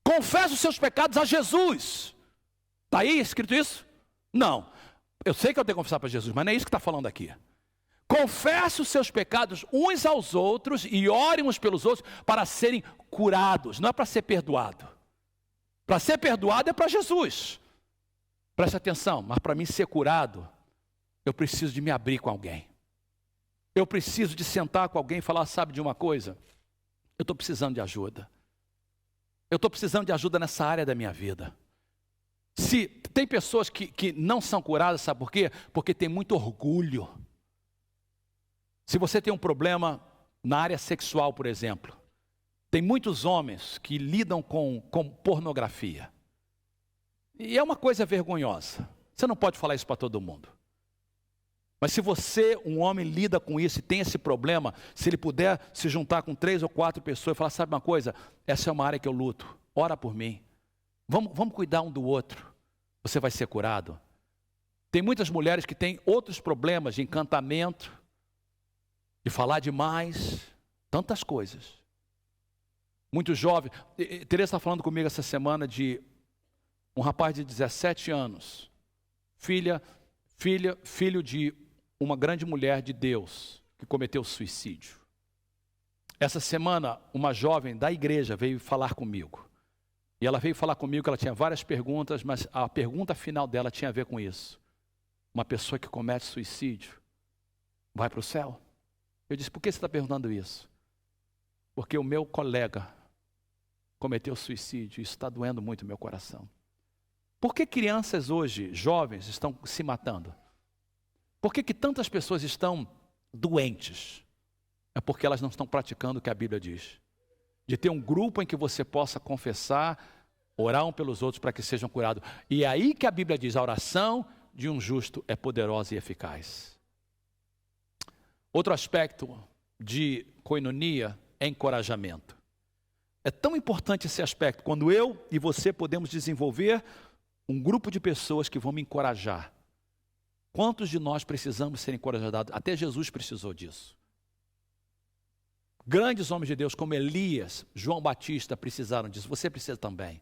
Confesse os seus pecados a Jesus. Está aí escrito isso? Não. Eu sei que eu tenho que confessar para Jesus, mas não é isso que está falando aqui. Confesse os seus pecados uns aos outros e orem uns pelos outros para serem curados. Não é para ser perdoado. Para ser perdoado é para Jesus. Preste atenção, mas para mim ser curado, eu preciso de me abrir com alguém. Eu preciso de sentar com alguém e falar, sabe de uma coisa? Eu estou precisando de ajuda. Eu estou precisando de ajuda nessa área da minha vida. Se tem pessoas que não são curadas, sabe por quê? Porque tem muito orgulho. Se você tem um problema na área sexual, por exemplo, tem muitos homens que lidam com pornografia. E é uma coisa vergonhosa. Você não pode falar isso para todo mundo. Mas se você, um homem, lida com isso e tem esse problema, se ele puder se juntar com 3 ou 4 pessoas e falar, sabe uma coisa? Essa é uma área que eu luto. Ora por mim. Vamos cuidar um do outro. Você vai ser curado. Tem muitas mulheres que têm outros problemas de encantamento, de falar demais, tantas coisas. Muito jovem. Teresa está falando comigo essa semana de um rapaz de 17 anos, filho de uma grande mulher de Deus, que cometeu suicídio. Essa semana, uma jovem da igreja veio falar comigo. E ela veio falar comigo que ela tinha várias perguntas, mas a pergunta final dela tinha a ver com isso. Uma pessoa que comete suicídio vai para o céu? Eu disse, por que você está perguntando isso? Porque o meu colega cometeu suicídio, isso está doendo muito o meu coração. Por que crianças hoje, jovens, estão se matando? Por que tantas pessoas estão doentes? É porque elas não estão praticando o que a Bíblia diz. De ter um grupo em que você possa confessar, orar um pelos outros para que sejam curados. E é aí que a Bíblia diz, a oração de um justo é poderosa e eficaz. Outro aspecto de koinonia é encorajamento. É tão importante esse aspecto, quando eu e você podemos desenvolver um grupo de pessoas que vão me encorajar. Quantos de nós precisamos ser encorajados? Até Jesus precisou disso. Grandes homens de Deus como Elias, João Batista precisaram disso. Você precisa também.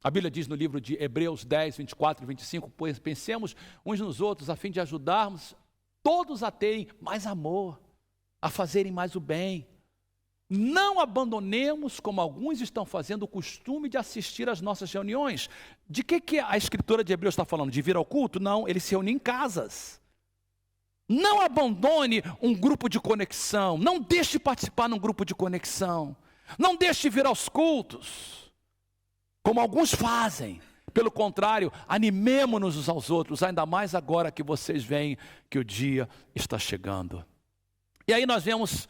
A Bíblia diz no livro de Hebreus 10, 24 e 25, pois pensemos uns nos outros a fim de ajudarmos todos a terem mais amor, a fazerem mais o bem. Não abandonemos, como alguns estão fazendo, o costume de assistir às nossas reuniões. De que a escritora de Hebreus está falando? De vir ao culto? Não, eles se reuniam em casas. Não abandone um grupo de conexão. Não deixe de participar num grupo de conexão. Não deixe de vir aos cultos, como alguns fazem. Pelo contrário, animemo-nos uns aos outros, ainda mais agora que vocês veem que o dia está chegando. E aí nós vemos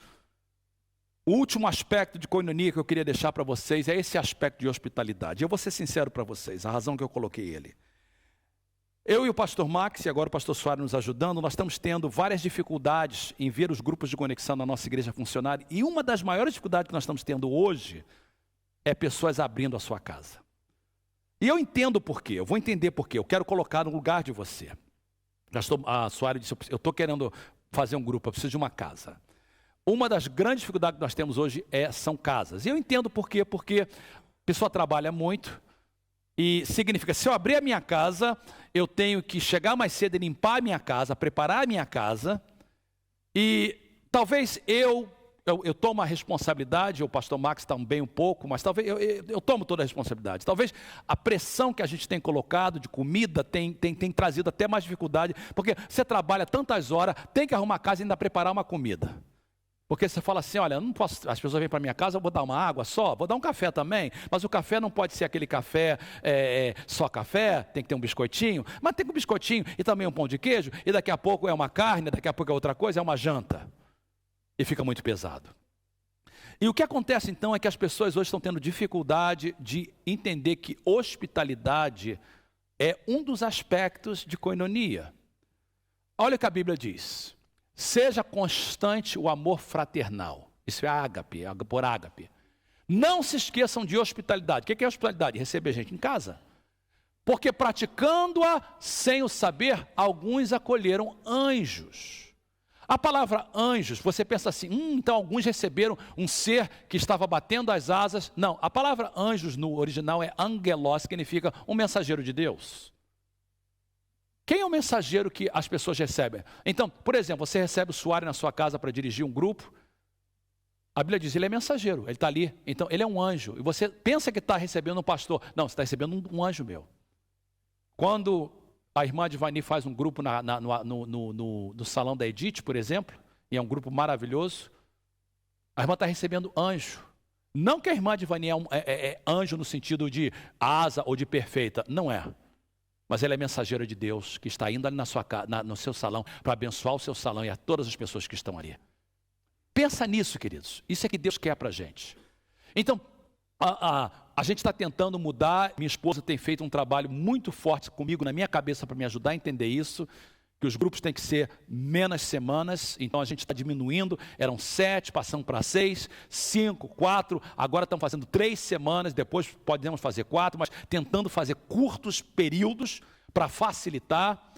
o último aspecto de koinonia que eu queria deixar para vocês, é esse aspecto de hospitalidade. Eu vou ser sincero para vocês, a razão que eu coloquei ele. Eu e o pastor Max, e agora o pastor Soares nos ajudando, nós estamos tendo várias dificuldades em ver os grupos de conexão na nossa igreja funcionarem. E uma das maiores dificuldades que nós estamos tendo hoje é pessoas abrindo a sua casa. E eu entendo por quê, eu vou entender por quê, eu quero colocar no lugar de você. A Soares disse, eu estou querendo fazer um grupo, eu preciso de uma casa. Uma das grandes dificuldades que nós temos hoje são casas. E eu entendo por quê, porque a pessoa trabalha muito e significa, se eu abrir a minha casa, eu tenho que chegar mais cedo e limpar a minha casa, preparar a minha casa, e talvez eu tomo a responsabilidade, o pastor Max também um pouco, mas talvez eu tomo toda a responsabilidade. Talvez a pressão que a gente tem colocado de comida tem trazido até mais dificuldade, porque você trabalha tantas horas, tem que arrumar a casa e ainda preparar uma comida. Porque você fala assim, olha, não posso, as pessoas vêm para a minha casa, eu vou dar uma água só, vou dar um café também, mas o café não pode ser aquele café, só café, tem que ter um biscoitinho, mas tem um biscoitinho e também um pão de queijo, e daqui a pouco é uma carne, daqui a pouco é outra coisa, é uma janta. E fica muito pesado. E o que acontece então é que as pessoas hoje estão tendo dificuldade de entender que hospitalidade é um dos aspectos de koinonia. Olha o que a Bíblia diz. Seja constante o amor fraternal. Isso é ágape, por ágape. Não se esqueçam de hospitalidade. O que é hospitalidade? Receber gente em casa. Porque praticando-a sem o saber, alguns acolheram anjos. A palavra anjos, você pensa assim, então alguns receberam um ser que estava batendo as asas. Não, a palavra anjos no original é angelos, que significa um mensageiro de Deus. Quem é o mensageiro que as pessoas recebem? Então, por exemplo, você recebe o Soares na sua casa para dirigir um grupo. A Bíblia diz, ele é mensageiro, ele está ali. Então, ele é um anjo. E você pensa que está recebendo um pastor. Não, você está recebendo um anjo meu. Quando a irmã Divani faz um grupo no salão da Edith, por exemplo, e é um grupo maravilhoso, a irmã está recebendo anjo. Não que a irmã Divani é anjo no sentido de asa ou de perfeita, não é. Mas ela é mensageira de Deus, que está indo ali no seu salão, para abençoar o seu salão e a todas as pessoas que estão ali. Pensa nisso, queridos. Isso é que Deus quer para a gente. Então, a gente está tentando mudar. Minha esposa tem feito um trabalho muito forte comigo, na minha cabeça, para me ajudar a entender isso. Que os grupos têm que ser menos semanas. Então, a gente está diminuindo. Eram 7, passando para 6, 5, 4. Agora estão fazendo 3 semanas. Depois podemos fazer 4, mas tentando fazer curtos períodos para facilitar.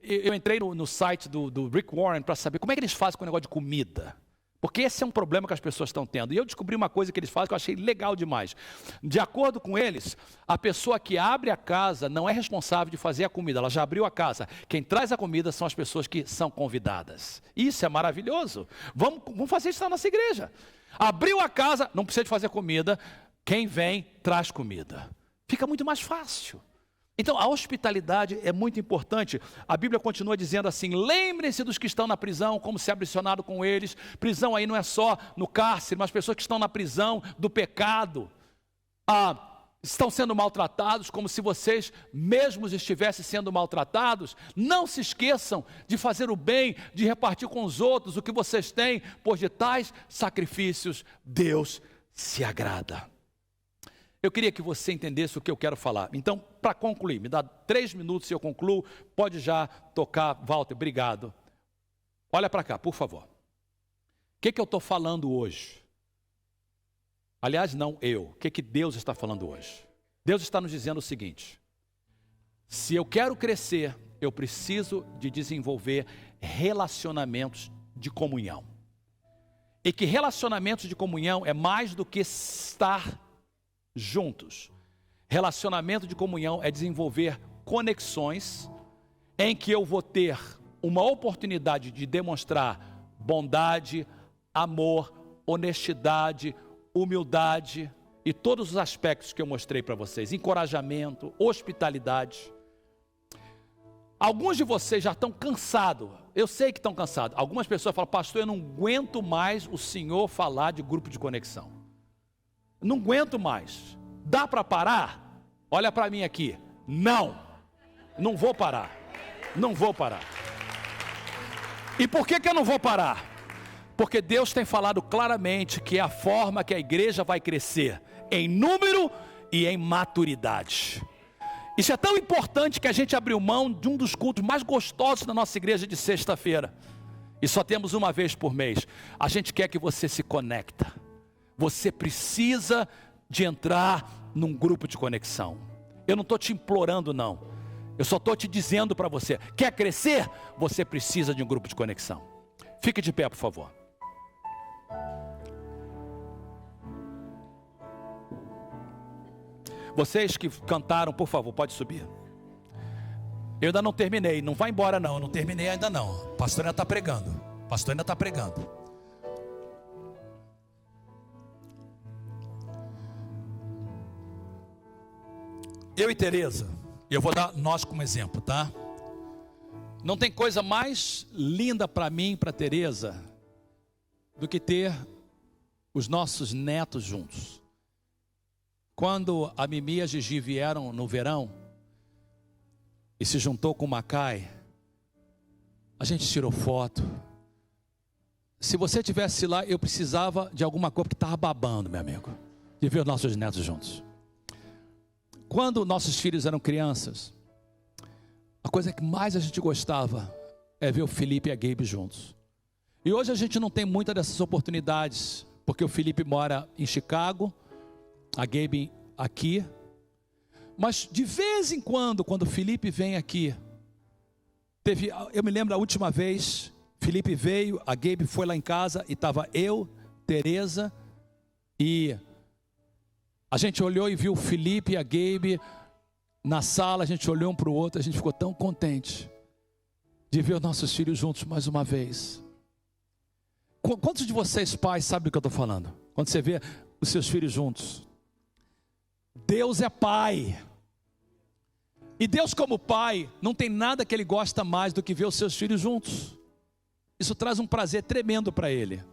Eu entrei no site do Rick Warren para saber como é que eles fazem com o negócio de comida. Porque esse é um problema que as pessoas estão tendo. E eu descobri uma coisa que eles fazem que eu achei legal demais. De acordo com eles, a pessoa que abre a casa não é responsável de fazer a comida. Ela já abriu a casa. Quem traz a comida são as pessoas que são convidadas. Isso é maravilhoso. Vamos fazer isso na nossa igreja. Abriu a casa, não precisa de fazer comida. Quem vem, traz comida. Fica muito mais fácil. Então, a hospitalidade é muito importante. A Bíblia continua dizendo assim, lembrem-se dos que estão na prisão, como se aprisionado com eles. Prisão aí não é só no cárcere, mas pessoas que estão na prisão do pecado. Estão sendo maltratados, como se vocês mesmos estivessem sendo maltratados. Não se esqueçam de fazer o bem, de repartir com os outros o que vocês têm, pois de tais sacrifícios Deus se agrada. Eu queria que você entendesse o que eu quero falar. Então, para concluir, me dá 3 minutos e eu concluo. Pode já tocar, Walter, obrigado. Olha para cá, por favor. O que eu estou falando hoje? Aliás, não eu. O que Deus está falando hoje? Deus está nos dizendo o seguinte. Se eu quero crescer, eu preciso de desenvolver relacionamentos de comunhão. E que relacionamentos de comunhão é mais do que estar juntos. Relacionamento de comunhão é desenvolver conexões em que eu vou ter uma oportunidade de demonstrar bondade, amor, honestidade, humildade e todos os aspectos que eu mostrei para vocês, encorajamento, hospitalidade. Alguns de vocês já estão cansados. Eu sei que estão cansados. Algumas pessoas falam: pastor, eu não aguento mais o senhor falar de grupo de conexão. Não aguento mais. Dá para parar? Olha para mim aqui. Não. Não vou parar. Não vou parar. E por que eu não vou parar? Porque Deus tem falado claramente que é a forma que a igreja vai crescer, em número e em maturidade. Isso é tão importante que a gente abriu mão de um dos cultos mais gostosos da nossa igreja de sexta-feira. E só temos uma vez por mês. A gente quer que você se conecta. Você precisa de entrar num grupo de conexão. Eu não estou te implorando, não. Eu só estou te dizendo para você: quer crescer? Você precisa de um grupo de conexão. Fique de pé, por favor. Vocês que cantaram, por favor, pode subir. Eu ainda não terminei, não vai embora não, eu não terminei ainda não. O pastor ainda está pregando. O pastor ainda está pregando. Eu e Tereza, eu vou dar nós como exemplo, tá? Não tem coisa mais linda para mim, para Tereza, do que ter os nossos netos juntos. Quando a Mimi e a Gigi vieram no verão e se juntou com o Macai, a gente tirou foto. Se você tivesse lá, eu precisava de alguma coisa, porque estava babando, meu amigo, de ver os nossos netos juntos. Quando nossos filhos eram crianças, a coisa que mais a gente gostava é ver o Felipe e a Gabe juntos. E hoje a gente não tem muitas dessas oportunidades, porque o Felipe mora em Chicago, a Gabe aqui. Mas de vez em quando o Felipe vem aqui, eu me lembro a última vez, Felipe veio, a Gabe foi lá em casa e estava eu, Tereza, e a gente olhou e viu o Felipe e a Gabe na sala. A gente olhou um para o outro, a gente ficou tão contente de ver os nossos filhos juntos mais uma vez. Quantos de vocês pais sabem do que eu estou falando? Quando você vê os seus filhos juntos. Deus é pai. E Deus, como pai, não tem nada que ele gosta mais do que ver os seus filhos juntos. Isso traz um prazer tremendo para ele.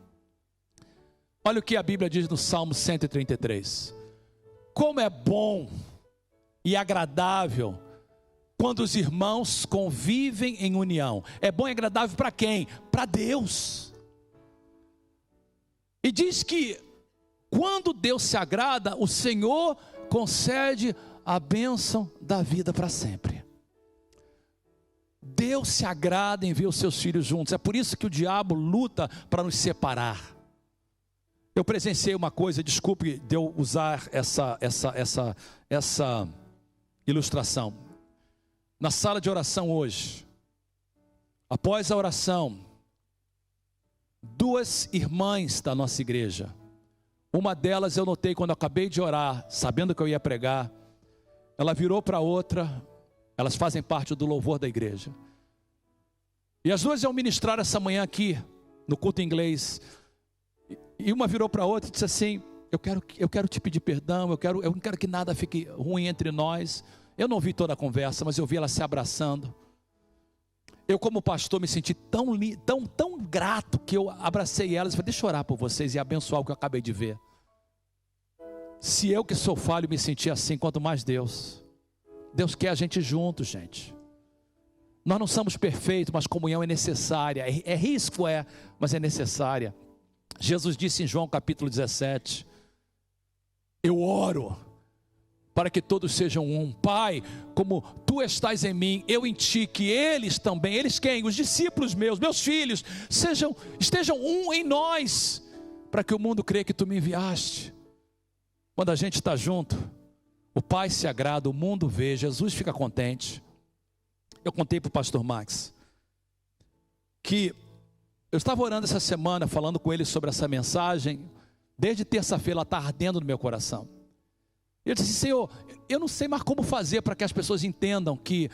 Olha o que a Bíblia diz no Salmo 133. Como é bom e agradável quando os irmãos convivem em união. É bom e agradável para quem? Para Deus. E diz que quando Deus se agrada, o Senhor concede a bênção da vida para sempre. Deus se agrada em ver os seus filhos juntos. É por isso que o diabo luta para nos separar. Eu presenciei uma coisa, desculpe de eu usar essa ilustração. Na sala de oração hoje, após a oração, duas irmãs da nossa igreja, uma delas eu notei quando eu acabei de orar, sabendo que eu ia pregar, ela virou para outra, elas fazem parte do louvor da igreja. E as duas iam ministrar essa manhã aqui, no culto em inglês. E uma virou para a outra e disse assim: eu quero te pedir perdão, eu não quero que nada fique ruim entre nós. Eu não ouvi toda a conversa, mas eu vi elas se abraçando. Eu, como pastor, me senti tão grato que eu abracei elas e falei: deixa eu orar por vocês e abençoar o que eu acabei de ver. Se eu que sou falho me senti assim, quanto mais Deus. Deus quer a gente junto, gente. Nós não somos perfeitos, mas comunhão é necessária. É risco, mas é necessária. Jesus disse em João capítulo 17: eu oro para que todos sejam um. Pai, como tu estás em mim, eu em ti, que eles também, eles quem? Os discípulos meus filhos, estejam um em nós, para que o mundo creia que tu me enviaste. Quando a gente está junto, o Pai se agrada, o mundo vê, Jesus fica contente. Eu contei para o pastor Max que eu estava orando essa semana, falando com ele sobre essa mensagem. Desde terça-feira ela está ardendo no meu coração. Eu disse: Senhor, eu não sei mais como fazer para que as pessoas entendam que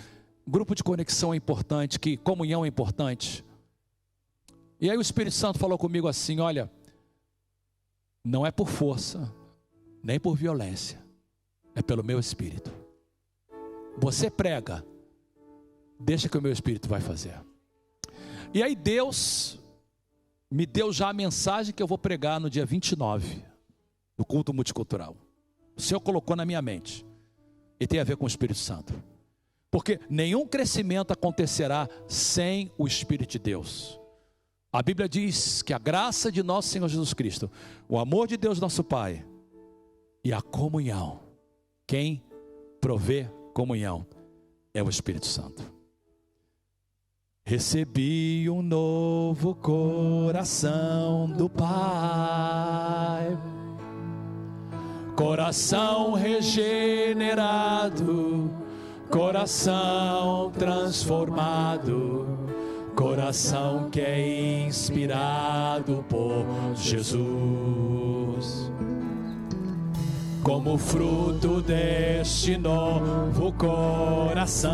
grupo de conexão é importante, que comunhão é importante. E aí o Espírito Santo falou comigo assim: olha, não é por força, nem por violência, é pelo meu Espírito. Você prega, Deixa que o meu Espírito vai fazer. E aí Deus me deu já a mensagem que eu vou pregar no dia 29, do culto multicultural. O Senhor colocou na minha mente. E tem a ver com o Espírito Santo. Porque nenhum crescimento acontecerá sem o Espírito de Deus. A Bíblia diz que a graça de nosso Senhor Jesus Cristo, o amor de Deus nosso Pai e a comunhão, quem provê comunhão é o Espírito Santo. Recebi um novo coração do Pai, coração regenerado, coração transformado, coração que é inspirado por Jesus. Como fruto deste novo coração,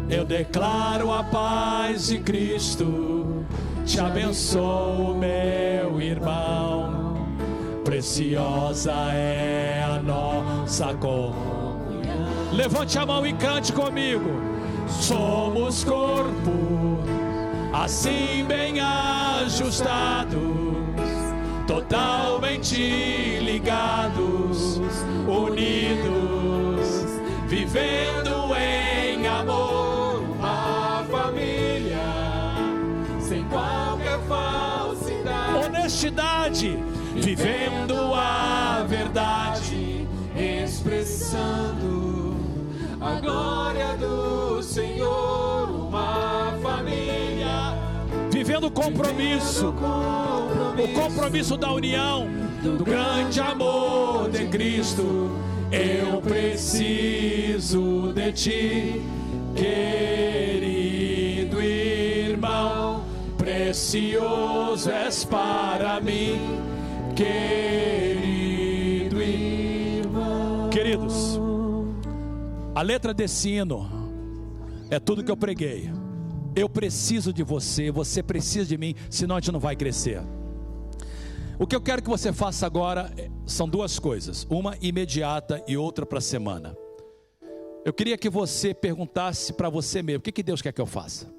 eu declaro a paz de Cristo, te abençoo, meu irmão. Preciosa é a nossa comunhão. Levante a mão e cante comigo. Somos corpo, assim bem ajustados, totalmente ligados, unidos, vivendo em amor, uma família, sem qualquer falsidade, honestidade, vivendo a verdade, expressando a glória do Senhor, uma família, vivendo o compromisso, o compromisso da união, do grande amor de Cristo. Eu preciso de ti, querido irmão, precioso és para mim, querido irmão. Queridos, a letra desse hino é tudo que eu preguei. Eu preciso de você, você precisa de mim, senão a gente não vai crescer. O que eu quero que você faça agora são duas coisas, uma imediata e outra para a semana. Eu queria que você perguntasse para você mesmo, o que Deus quer que eu faça?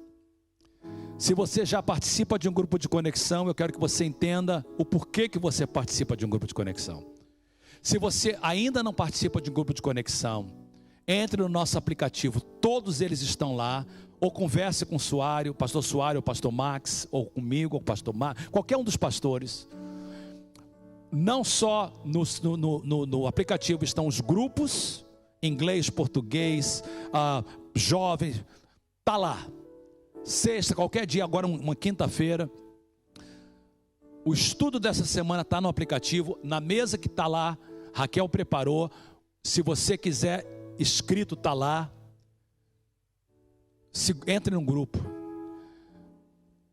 Se você já participa de um grupo de conexão, eu quero que você entenda o porquê que você participa de um grupo de conexão. Se você ainda não participa de um grupo de conexão, entre no nosso aplicativo, todos eles estão lá, ou converse com o Suário, o pastor Suário, o pastor Max, ou comigo, ou o pastor Max, qualquer um dos pastores. Não só no aplicativo estão os grupos, inglês, português, jovens, está lá. Sexta, qualquer dia, agora uma quinta-feira. O estudo dessa semana está no aplicativo, na mesa que está lá, Raquel preparou. Se você quiser, escrito está lá. Entre num grupo.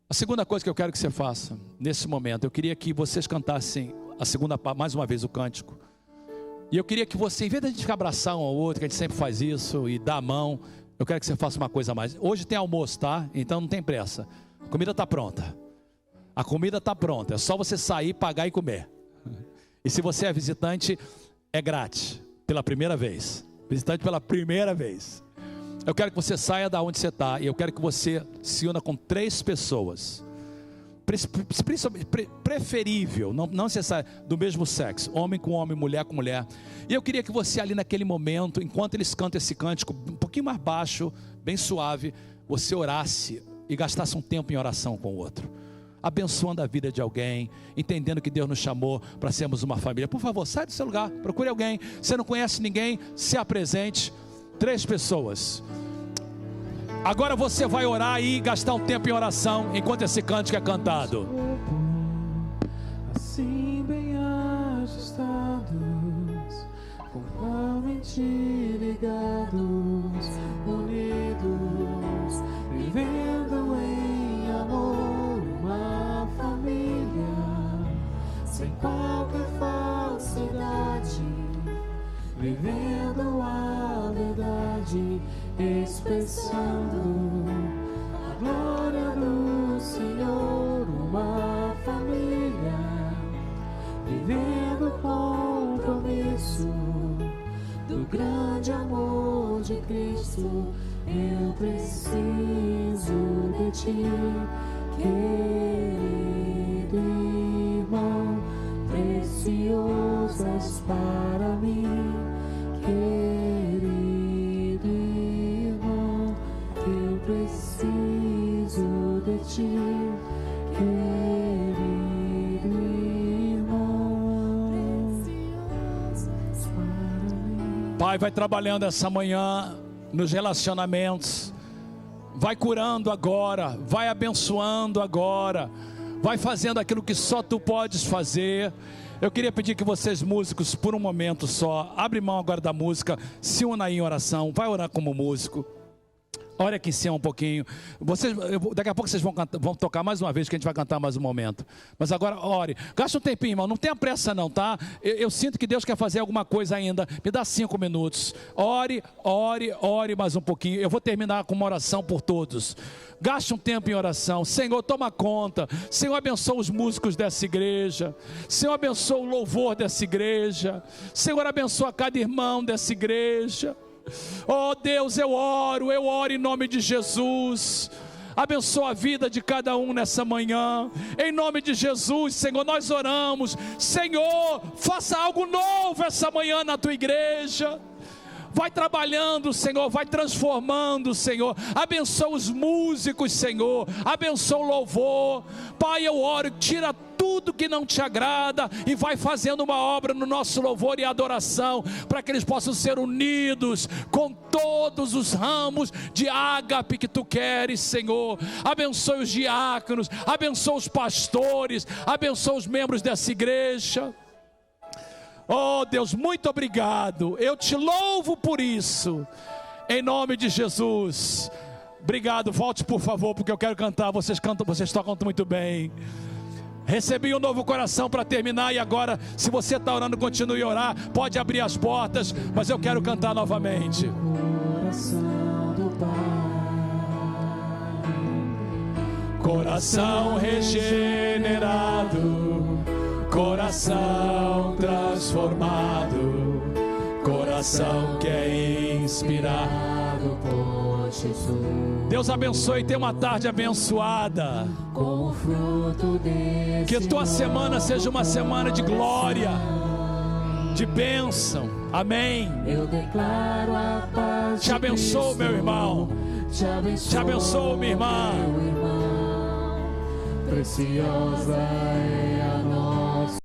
A segunda coisa que eu quero que você faça, nesse momento, eu queria que vocês cantassem a segunda parte, mais uma vez o cântico. E eu queria que você, em vez de a gente ficar abraçar um ao outro, que a gente sempre faz isso, e dar a mão, eu quero que você faça uma coisa a mais. Hoje tem almoço, tá? Então não tem pressa. A comida está pronta. A comida está pronta. É só você sair, pagar e comer. E se você é visitante, é grátis. Pela primeira vez. Visitante pela primeira vez. Eu quero que você saia da onde você está. E eu quero que você se una com 3 pessoas. Preferível, não necessário, do mesmo sexo, homem com homem, mulher com mulher. E eu queria que você ali naquele momento, enquanto eles cantam esse cântico um pouquinho mais baixo, bem suave, você orasse e gastasse um tempo em oração com o outro, abençoando a vida de alguém, entendendo que Deus nos chamou para sermos uma família. Por favor, sai do seu lugar, procure alguém. Você não conhece ninguém, se apresente. 3 pessoas. Agora você vai orar e gastar um tempo em oração enquanto esse cântico é cantado. Assim bem ajustados, completamente ligados, unidos, vivendo em amor, uma família, sem qualquer falsidade, vivendo a verdade, expressando a glória do Senhor, uma família, vivendo o compromisso do grande amor de Cristo, eu preciso de ti, querido irmão, precioso és para mim, querido irmão, eu preciso de ti, querido irmão, precioso és para mim. Pai, vai trabalhando essa manhã nos relacionamentos, vai curando agora, vai abençoando agora, vai fazendo aquilo que só Tu podes fazer. Eu queria pedir que vocês músicos, por um momento só, abre mão agora da música, se una aí em oração, vai orar como músico. Ore aqui em cima um pouquinho. Daqui a pouco vocês vão tocar mais uma vez, que a gente vai cantar mais um momento. Mas agora ore. Gasta um tempinho, irmão. Não tenha pressa não, tá? Eu sinto que Deus quer fazer alguma coisa ainda. Me dá 5 minutos. Ore mais um pouquinho. Eu vou terminar com uma oração por todos. Gaste um tempo em oração. Senhor, toma conta. Senhor, abençoa os músicos dessa igreja. Senhor, abençoa o louvor dessa igreja. Senhor, abençoa cada irmão dessa igreja. Oh Deus, eu oro em nome de Jesus. Abençoa a vida de cada um nessa manhã, em nome de Jesus. Senhor, nós oramos. Senhor, faça algo novo essa manhã na Tua igreja. Vai trabalhando, Senhor, vai transformando, Senhor. Abençoa os músicos, Senhor. Abençoa o louvor. Pai, eu oro, tira tudo que não Te agrada e vai fazendo uma obra no nosso louvor e adoração, para que eles possam ser unidos com todos os ramos de ágape que Tu queres, Senhor. Abençoa os diáconos, abençoa os pastores, abençoa os membros dessa igreja. Oh Deus, muito obrigado. Eu Te louvo por isso, em nome de Jesus. Obrigado, volte por favor, porque eu quero cantar. Vocês tocam muito bem. Recebi um novo coração para terminar. E agora, se você está orando, continue a orar. Pode abrir as portas, mas eu quero cantar novamente. Coração do Pai, Coração regenerado, coração transformado, coração que é inspirado por Jesus. Deus abençoe e tenha uma tarde abençoada. Com o fruto desse Que tua semana seja uma semana de glória, de bênção. Amém. eu declaro a paz. Te abençoo, meu irmão. Te abençoo, minha irmã. Meu irmão, preciosa é